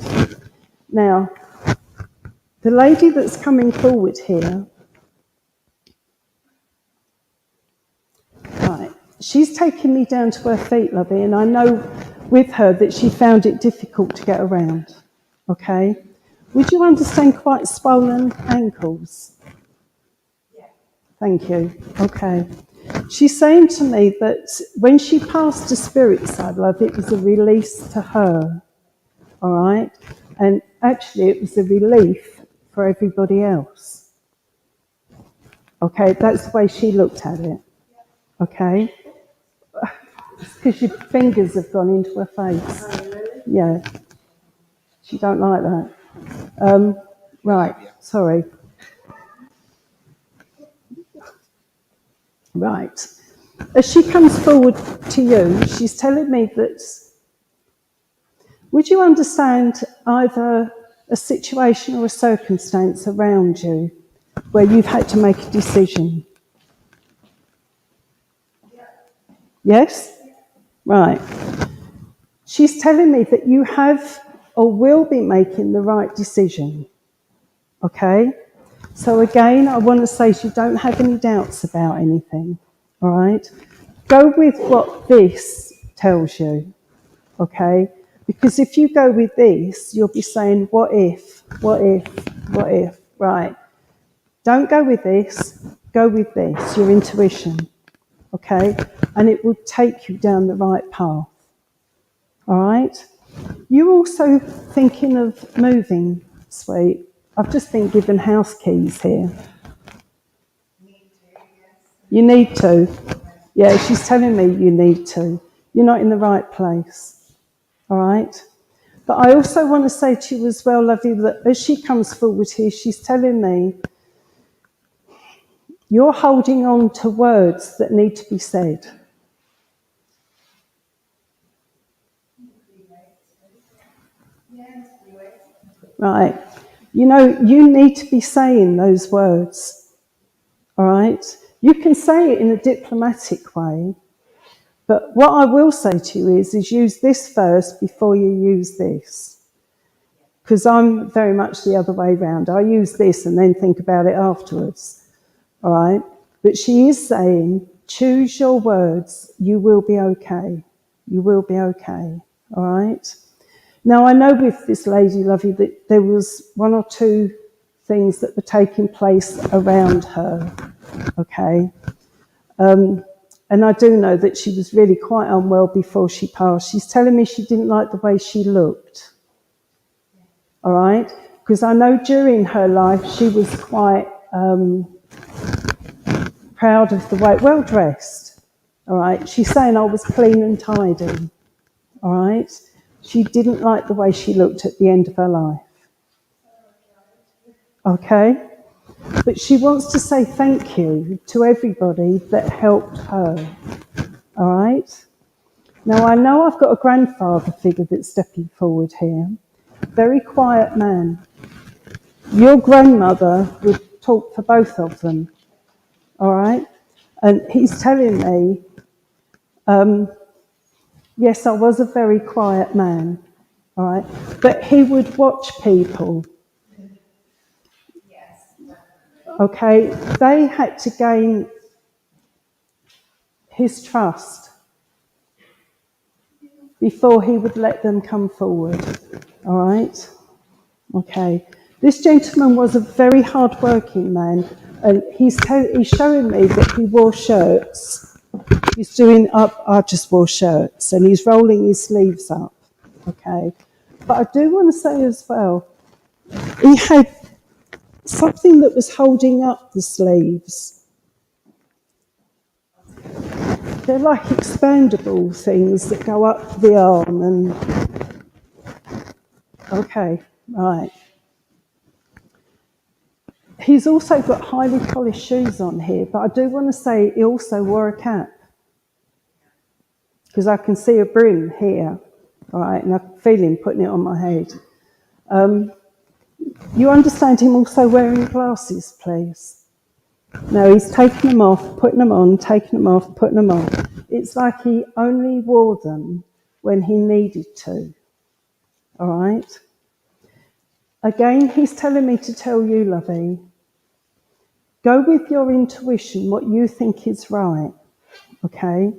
Now, the lady that's coming forward here, right, she's taken me down to her feet, Lovey, and I know with her that she found it difficult to get around, okay? Would you understand quite swollen ankles? Yeah. Thank you, okay. She's saying to me that when she passed to spirit side, love, it was a release to her, all right? And actually it was a relief for everybody else. Okay, that's the way she looked at it, okay? It's because your fingers have gone into her face. Oh, really? Yeah. She don't like that. Right, sorry. Right. As she comes forward to you, she's telling me that, would you understand either a situation or a circumstance around you where you've had to make a decision? Yes? Right. She's telling me that you have or will be making the right decision. Okay? So again, I want to say you don't have any doubts about anything. All right? Go with what this tells you. Okay? Because if you go with this, you'll be saying, what if, what if, what if? Right. Don't go with this. Go with this, your intuition. Okay? And it will take you down the right path. All right? You're also thinking of moving, sweet. I've just been given house keys here. You need to. Yeah, she's telling me you need to. You're not in the right place. All right? But I also want to say to you as well, lovey, that as she comes forward here, she's telling me you're holding on to words that need to be said. Right. You know, you need to be saying those words. All right? You can say it in a diplomatic way, but what I will say to you is use this first before you use this. Because I'm very much the other way round. I use this and then think about it afterwards. All right? But she is saying, choose your words, you will be okay. You will be okay. All right? Now, I know with this lady, lovey, that there was one or two things that were taking place around her. Okay? And I do know that she was really quite unwell before she passed. She's telling me she didn't like the way she looked. All right? Because I know during her life she was quite proud of the way, well dressed. All right? She's saying I was clean and tidy. All right? She didn't like the way she looked at the end of her life. Okay? But she wants to say thank you to everybody that helped her. All right? Now, I know I've got a grandfather figure that's stepping forward here. Very quiet man. Your grandmother would talk for both of them. All right? And he's telling me, yes, I was a very quiet man. All right? But he would watch people. Okay? They had to gain his trust before he would let them come forward. All right? Okay. This gentleman was a very hard-working man, and he's showing me that he wore shirts. He's doing up, I just wore shirts, and he's rolling his sleeves up. Okay. But I do want to say as well, he had something that was holding up the sleeves. They're like expandable things that go up the arm and... Okay, right. He's also got highly polished shoes on here, but I do want to say he also wore a cap. Because I can see a Breen here, all right, and I feel him putting it on my head. You understand him also wearing glasses, please? No, he's taking them off, putting them on, taking them off, putting them on. It's like he only wore them when he needed to, all right? Again, he's telling me to tell you, lovey, go with your intuition, what you think is right, okay?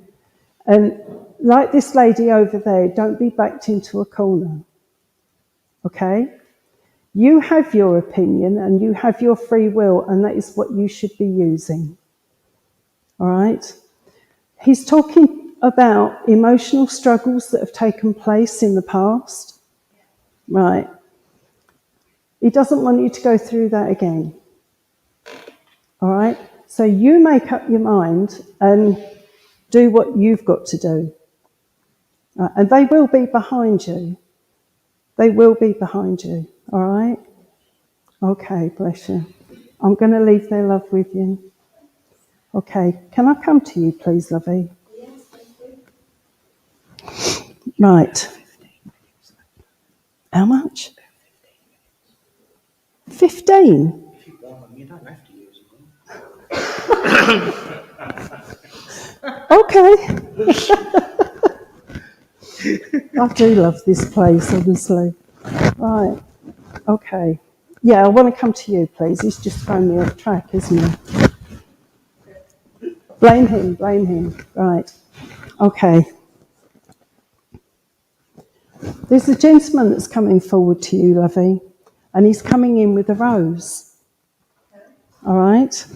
And like this lady over there, don't be backed into a corner, okay? You have your opinion and you have your free will, and that is what you should be using, all right? He's talking about emotional struggles that have taken place in the past, right? He doesn't want you to go through that again. All right? So you make up your mind and do what you've got to do. Right? And they will be behind you. They will be behind you. All right? Okay, bless you. I'm going to leave their love with you. Okay, can I come to you, please, lovey? Right. How much? 15? You don't have to use them. Okay. I do love this place, obviously. Right. Okay. Yeah, I want to come to you, please. He's just thrown me off track, isn't he? Blame him, blame him. Right. Okay. There's a gentleman that's coming forward to you, lovey, and he's coming in with a rose. All right?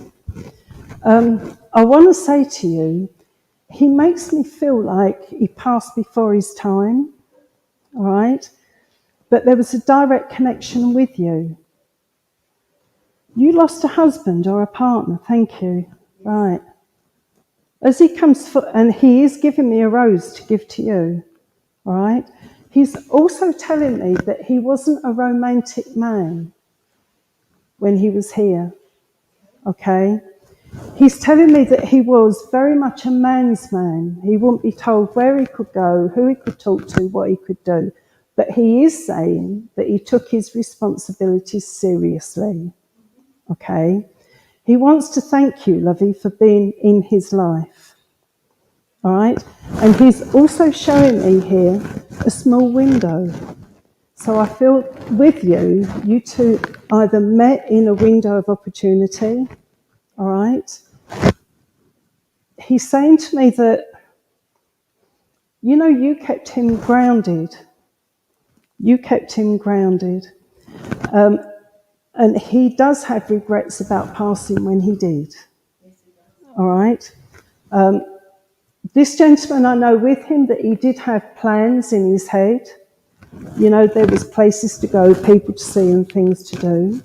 I want to say to you, he makes me feel like he passed before his time. All right? But there was a direct connection with you. You lost a husband or a partner, thank you. Right. As he comes for, and he is giving me a rose to give to you, all right? He's also telling me that he wasn't a romantic man when he was here, okay? He's telling me that he was very much a man's man. He wouldn't be told where he could go, who he could talk to, what he could do. But he is saying that he took his responsibilities seriously, okay? He wants to thank you, lovey, for being in his life, all right? And he's also showing me here a small window. So I feel with you, you two either met in a window of opportunity, all right? He's saying to me that, you know, you kept him grounded. You kept him grounded. And he does have regrets about passing when he did. All right? This gentleman, I know with him that he did have plans in his head. You know, there was places to go, people to see and things to do.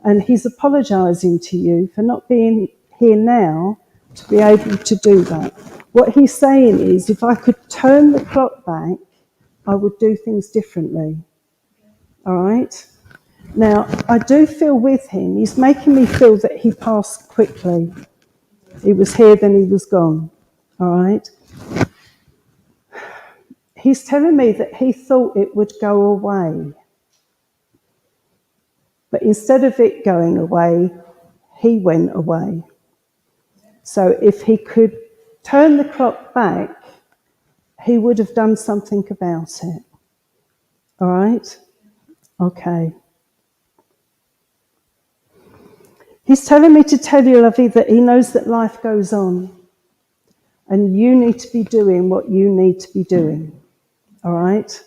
And he's apologising to you for not being here now to be able to do that. What he's saying is, if I could turn the clock back, I would do things differently. All right? Now, I do feel with him, he's making me feel that he passed quickly. He was here, then he was gone. All right? He's telling me that he thought it would go away. But instead of it going away, he went away. So if he could turn the clock back, he would have done something about it. All right? Okay. He's telling me to tell you, lovey, that he knows that life goes on. And you need to be doing what you need to be doing. All right?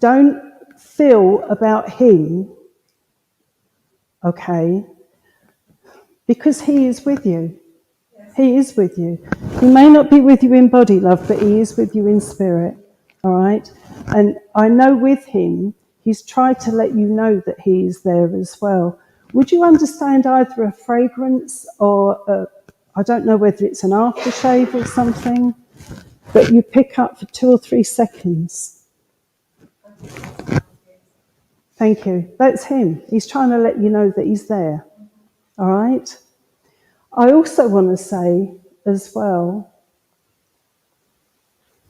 Don't feel about him, okay? Because he is with you. He is with you. He may not be with you in body, love, but he is with you in spirit. All right? And I know with him, he's tried to let you know that he is there as well. Would you understand either a fragrance or I don't know whether it's an aftershave or something, but you pick up for 2 or 3 seconds? Thank you. That's him. He's trying to let you know that he's there. All right? I also want to say as well,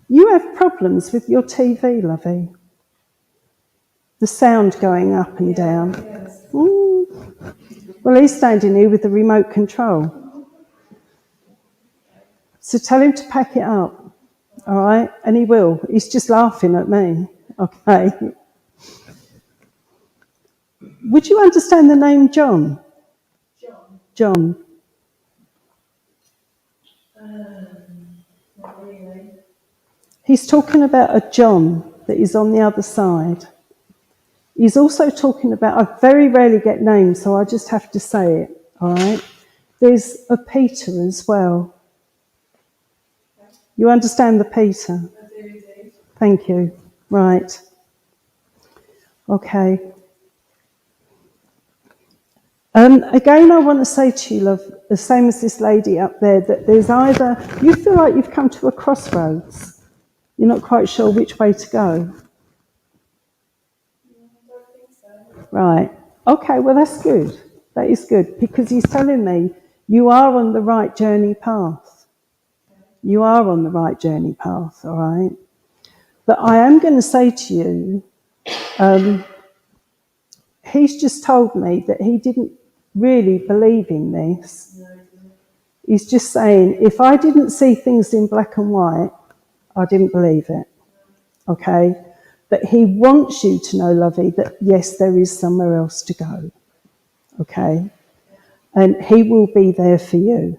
you have problems with your TV, lovey. The sound going up and down. Well, he's standing here with the remote control. So tell him to pack it up, all right? And he will. He's just laughing at me, okay? Would you understand the name John? John. Not really. He's talking about a John that is on the other side. He's also talking about, I very rarely get names, so I just have to say it, all right? There's a Peter as well. You understand the Peter? I do indeed. Thank you. Right. Okay. Again, I want to say to you, love, the same as this lady up there, that there's either, you feel like you've come to a crossroads. You're not quite sure which way to go. I don't think so. Right. Okay, well, that's good. That is good, because he's telling me You are on the right journey path. You are on the right journey path, all right? But I am going to say to you, he's just told me that he didn't really believe in this. He's just saying, if I didn't see things in black and white, I didn't believe it, okay? But he wants you to know, Lovey, that yes, there is somewhere else to go, okay? And he will be there for you.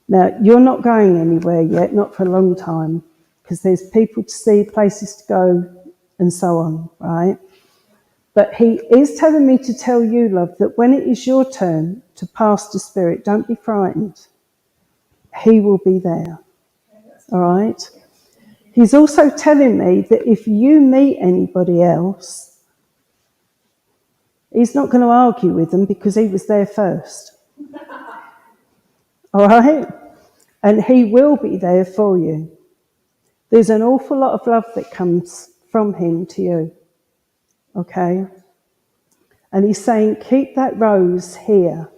Now, you're not going anywhere yet, not for a long time, because there's people to see, places to go, and so on, right? But he is telling me to tell you, love, that when it is your turn to pass to spirit, don't be frightened. He will be there, all right? He's also telling me that if you meet anybody else, he's not going to argue with them because he was there first, all right? And he will be there for you. There's an awful lot of love that comes from him to you, okay? And he's saying, keep that rose here,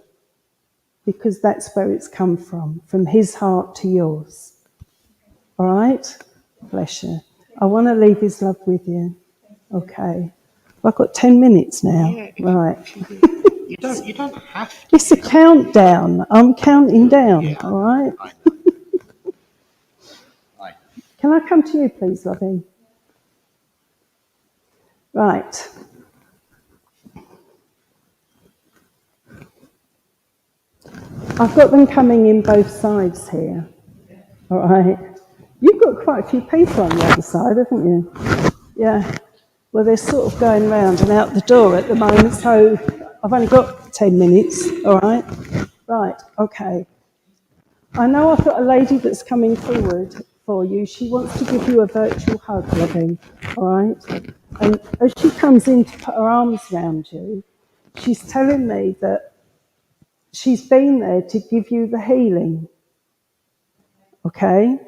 because that's where it's come from his heart to yours. All right? Bless you. I want to leave his love with you. Okay. I've got 10 minutes now. Yeah, right. You don't have to. It's a countdown. I'm counting down. Yeah, all right? I know. Can I come to you, please, Lovey? Right. I've got them coming in both sides here. All right. You've got quite a few people on the other side, haven't you? Yeah. Well, they're sort of going round and out the door at the moment, so I've only got 10 minutes. All right. Right. Okay. I know I've got a lady that's coming forward for you. She wants to give you a virtual hug, Lovey. All right. And as she comes in to put her arms around you, she's telling me that she's been there to give you the healing, okay?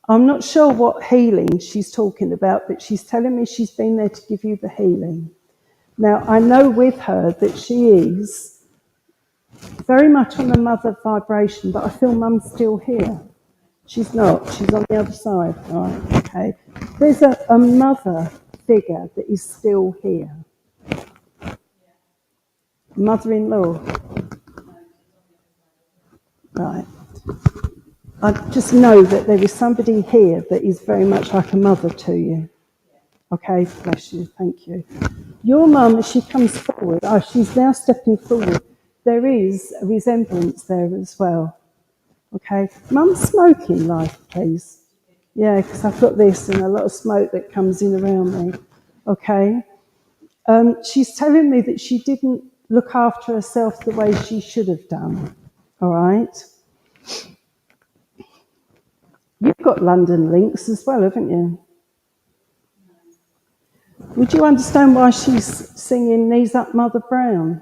I'm not sure what healing she's talking about, but she's telling me she's been there to give you the healing. Now, I know with her that she is very much on the mother vibration, but I feel Mum's still here. She's not. She's on the other side. All right, okay. There's a mother figure that is still here. Mother-in-law. Right. I just know that there is somebody here that is very much like a mother to you. Okay, bless you, thank you. Your mum, as she comes forward, she's now stepping forward, there is a resemblance there as well. Okay, Mum's smoking life, please. Yeah, because I've got this and a lot of smoke that comes in around me. Okay. She's telling me that she didn't look after herself the way she should have done. All right. You've got London links as well, haven't you? Would you understand why she's singing Knees Up Mother Brown?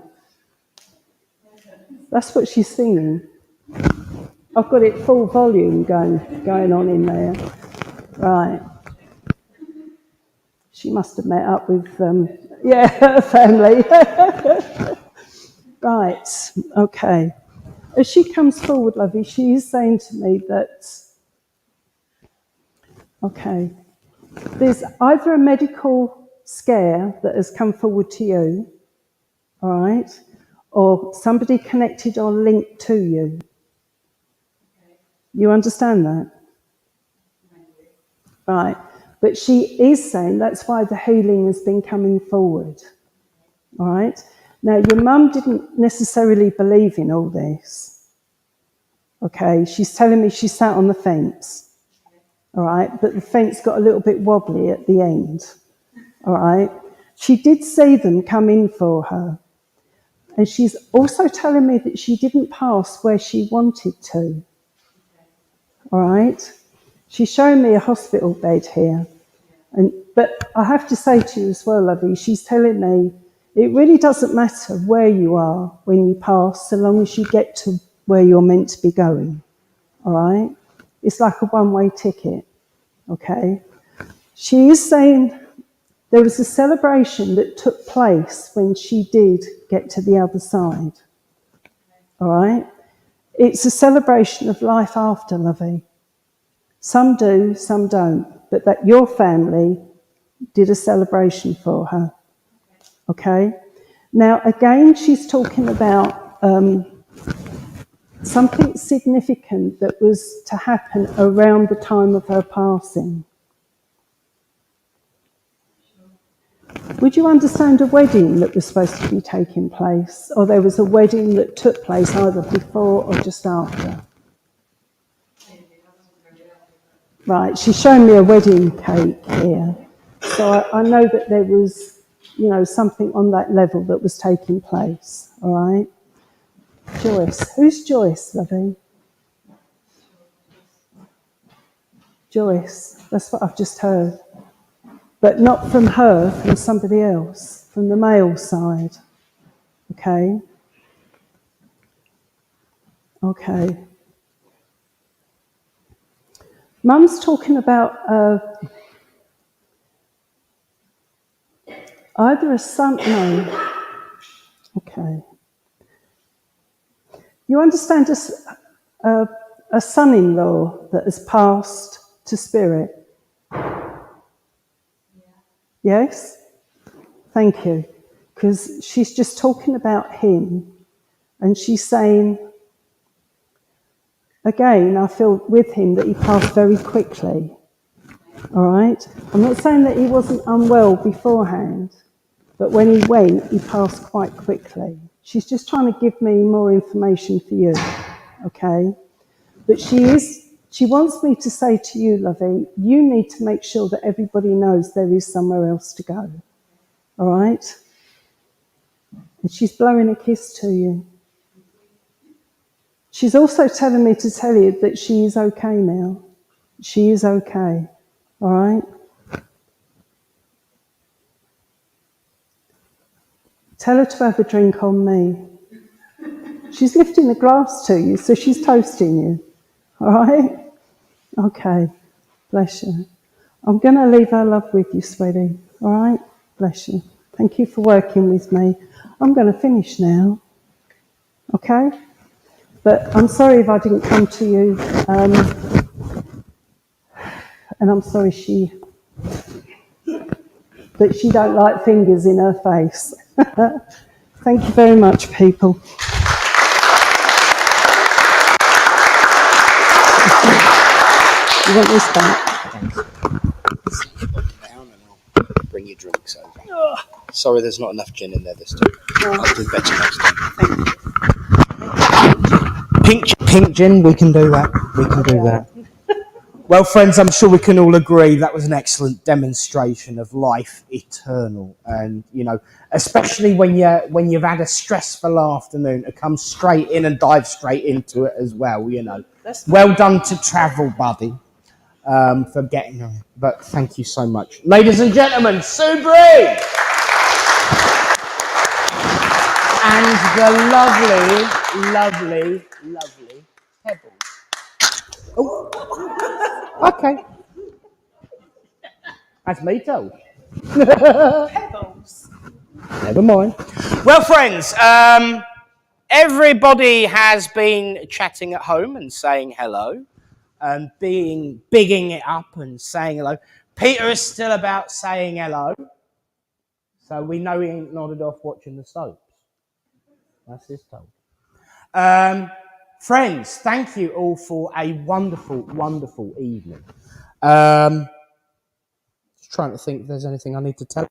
That's what she's singing. I've got it full volume going on in there. Right. She must have met up with, her family. Right, okay. As she comes forward, Lovey, she is saying to me that, okay, there's either a medical scare that has come forward to you, all right, or somebody connected or linked to you. You understand that? Right. But she is saying that's why the healing has been coming forward. All right? Now, your mum didn't necessarily believe in all this. Okay? She's telling me she sat on the fence. All right? But the fence got a little bit wobbly at the end. All right? She did see them come in for her. And she's also telling me that she didn't pass where she wanted to. All right? She's showing me a hospital bed here. But I have to say to you as well, Lovey, she's telling me it really doesn't matter where you are when you pass, so long as you get to where you're meant to be going. All right? It's like a one-way ticket. Okay? She is saying there was a celebration that took place when she did get to the other side. All right? It's a celebration of life after, Lovey. Some do, some don't. But that your family did a celebration for her. Okay? Now, again, she's talking about something significant that was to happen around the time of her passing. Would you understand a wedding that was supposed to be taking place, or there was a wedding that took place either before or just after? Right, she's showing me a wedding cake here. So I know that there was, something on that level that was taking place, all right? Joyce. Who's Joyce, Lovey? Joyce. That's what I've just heard. But not from her, from somebody else, from the male side. Okay? Okay. Mum's talking about either a son... No. Okay. You understand a son-in-law that has passed to spirit? Yes? Thank you. Because she's just talking about him, and she's saying, again, I feel with him that he passed very quickly. All right? I'm not saying that he wasn't unwell beforehand, but when he went, he passed quite quickly. She's just trying to give me more information for you, okay? But she wants me to say to you, Lovey, you need to make sure that everybody knows there is somewhere else to go, all right? And she's blowing a kiss to you. She's also telling me to tell you that she is okay now. She is okay, all right? Tell her to have a drink on me. She's lifting the glass to you, so she's toasting you. All right? Okay. Bless you. I'm going to leave our love with you, sweetie. All right? Bless you. Thank you for working with me. I'm going to finish now. Okay? But I'm sorry if I didn't come to you. And I'm sorry that she don't like fingers in her face. Thank you very much, people. You want this back? Thanks. Down and I'll bring your drinks over. Sorry, there's not enough gin in there this time. I'll do better next time. Pink gin, we can do that. We can do that. Well, friends, I'm sure we can all agree that was an excellent demonstration of life eternal, and especially when you've had a stressful afternoon, to come straight in and dive straight into it as well. Well done to Travel Buddy for getting on it. But thank you so much, ladies and gentlemen. Sue Breen and the lovely Pebbles. Oh, okay. That's me told. Pebbles. Never mind. Well, friends, everybody has been chatting at home and saying hello, and bigging it up and saying hello. Peter is still about saying hello, so we know he ain't nodded off watching the soaps. That's his told. Friends, thank you all for a wonderful, wonderful evening. Just trying to think if there's anything I need to tell.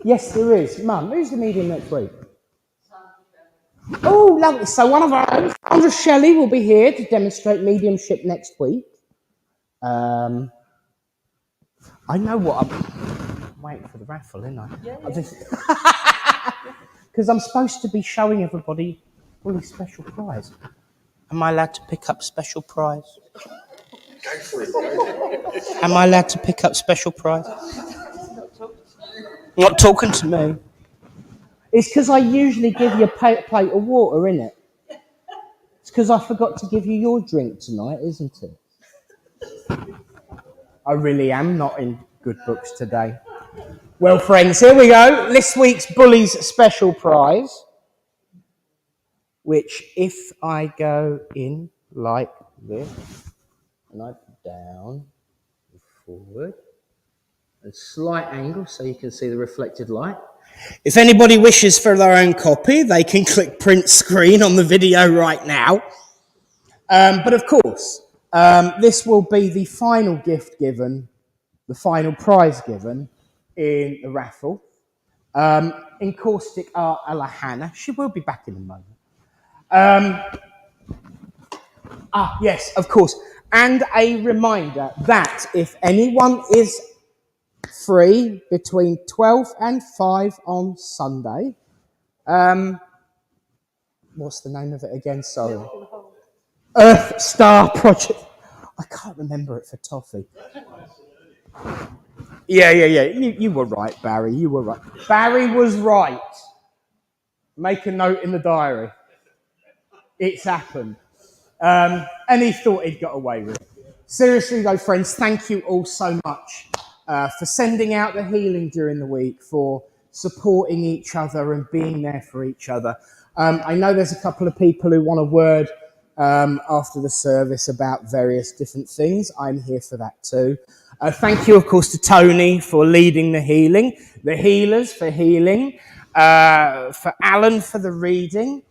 Yes, there is. Mum, who's the medium next week? Oh, lovely. So one of our own, Sandra Shelley, will be here to demonstrate mediumship next week. I know what I'm waiting for the raffle, isn't I? Yeah. Because I'm supposed to be showing everybody a really special prize. Am I allowed to pick up special prize? Go for it. Am I allowed to pick up special prize? Not talking to me. It's because I usually give you a plate of water, innit? It's because I forgot to give you your drink tonight, isn't it? I really am not in good books today. Well, friends, here we go. This week's Bully's special prize, which if I go in like this, and I down, forward, and slight angle so you can see the reflected light. If anybody wishes for their own copy, they can click print screen on the video right now. But of course, this will be the final gift given, the final prize given in the raffle. In caustic art a la Hannah. She will be back in a moment. Yes, of course. And a reminder that if anyone is free between 12 and 5 on Sunday, what's the name of it again? Sorry. Earth Star Project. I can't remember it for toffee. Yeah. You were right, Barry. You were right. Barry was right. Make a note in the diary. It's happened. And he thought he'd got away with it. Seriously though, friends, thank you all so much for sending out the healing during the week, for supporting each other and being there for each other. I know there's a couple of people who want a word after the service about various different things. I'm here for that too. Thank you, of course, to Tony for leading the healing, the healers for healing, for Alan for the reading,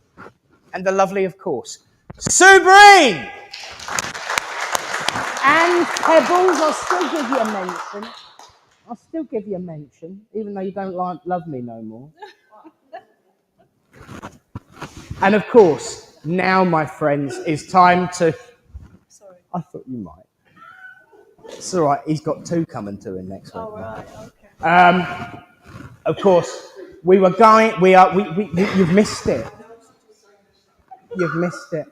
and the lovely, of course, Sue Breen! And Pebbles, I'll still give you a mention. Even though you don't love me no more. And of course, now, my friends, it's time to... Sorry. I thought you might. It's all right, he's got 2 coming to him next week. Oh, right, okay. Of course, you've missed it. You've missed it.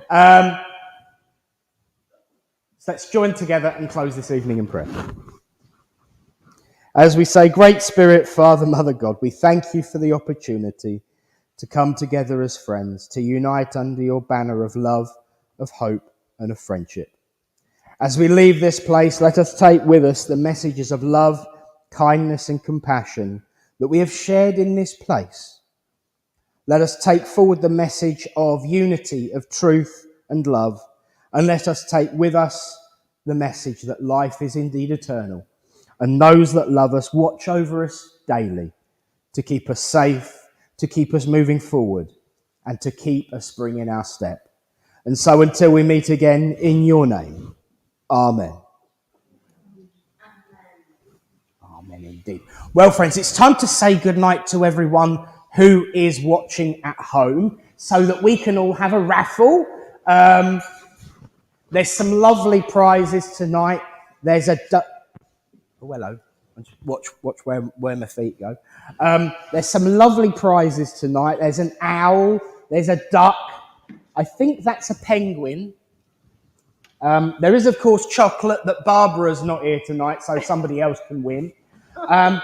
So let's join together and close this evening in prayer. As we say, Great Spirit, Father, Mother, God, we thank you for the opportunity to come together as friends, to unite under your banner of love, of hope, and of friendship. As we leave this place, let us take with us the messages of love, kindness, and compassion that we have shared in this place. Let us take forward the message of unity, of truth and love, and let us take with us the message that life is indeed eternal, and those that love us watch over us daily to keep us safe, to keep us moving forward, and to keep us bringing our step. And so until we meet again, in your name, Amen. Amen indeed. Well, friends, it's time to say goodnight to everyone who is watching at home so that we can all have a raffle. There's some lovely prizes tonight. There's a... Oh, hello. Watch where my feet go. There's some lovely prizes tonight. There's an owl. There's a duck. I think that's a penguin. There is, of course, chocolate that Barbara's not here tonight, so somebody else can win. And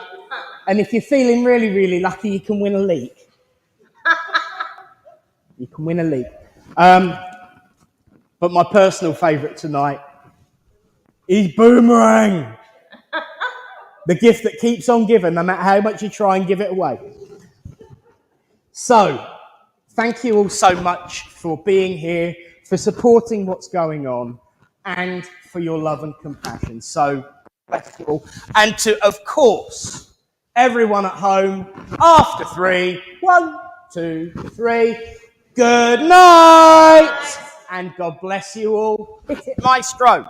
if you're feeling really, really lucky, you can win a leek. You can win a leek. But my personal favourite tonight is Boomerang. The gift that keeps on giving, no matter how much you try and give it away. So, thank you all so much for being here, for supporting what's going on, and for your love and compassion. So, bless you all. And to, of course, everyone at home, after 3, 1, 2, 3, good night! And God bless you all. Hit it, maestro.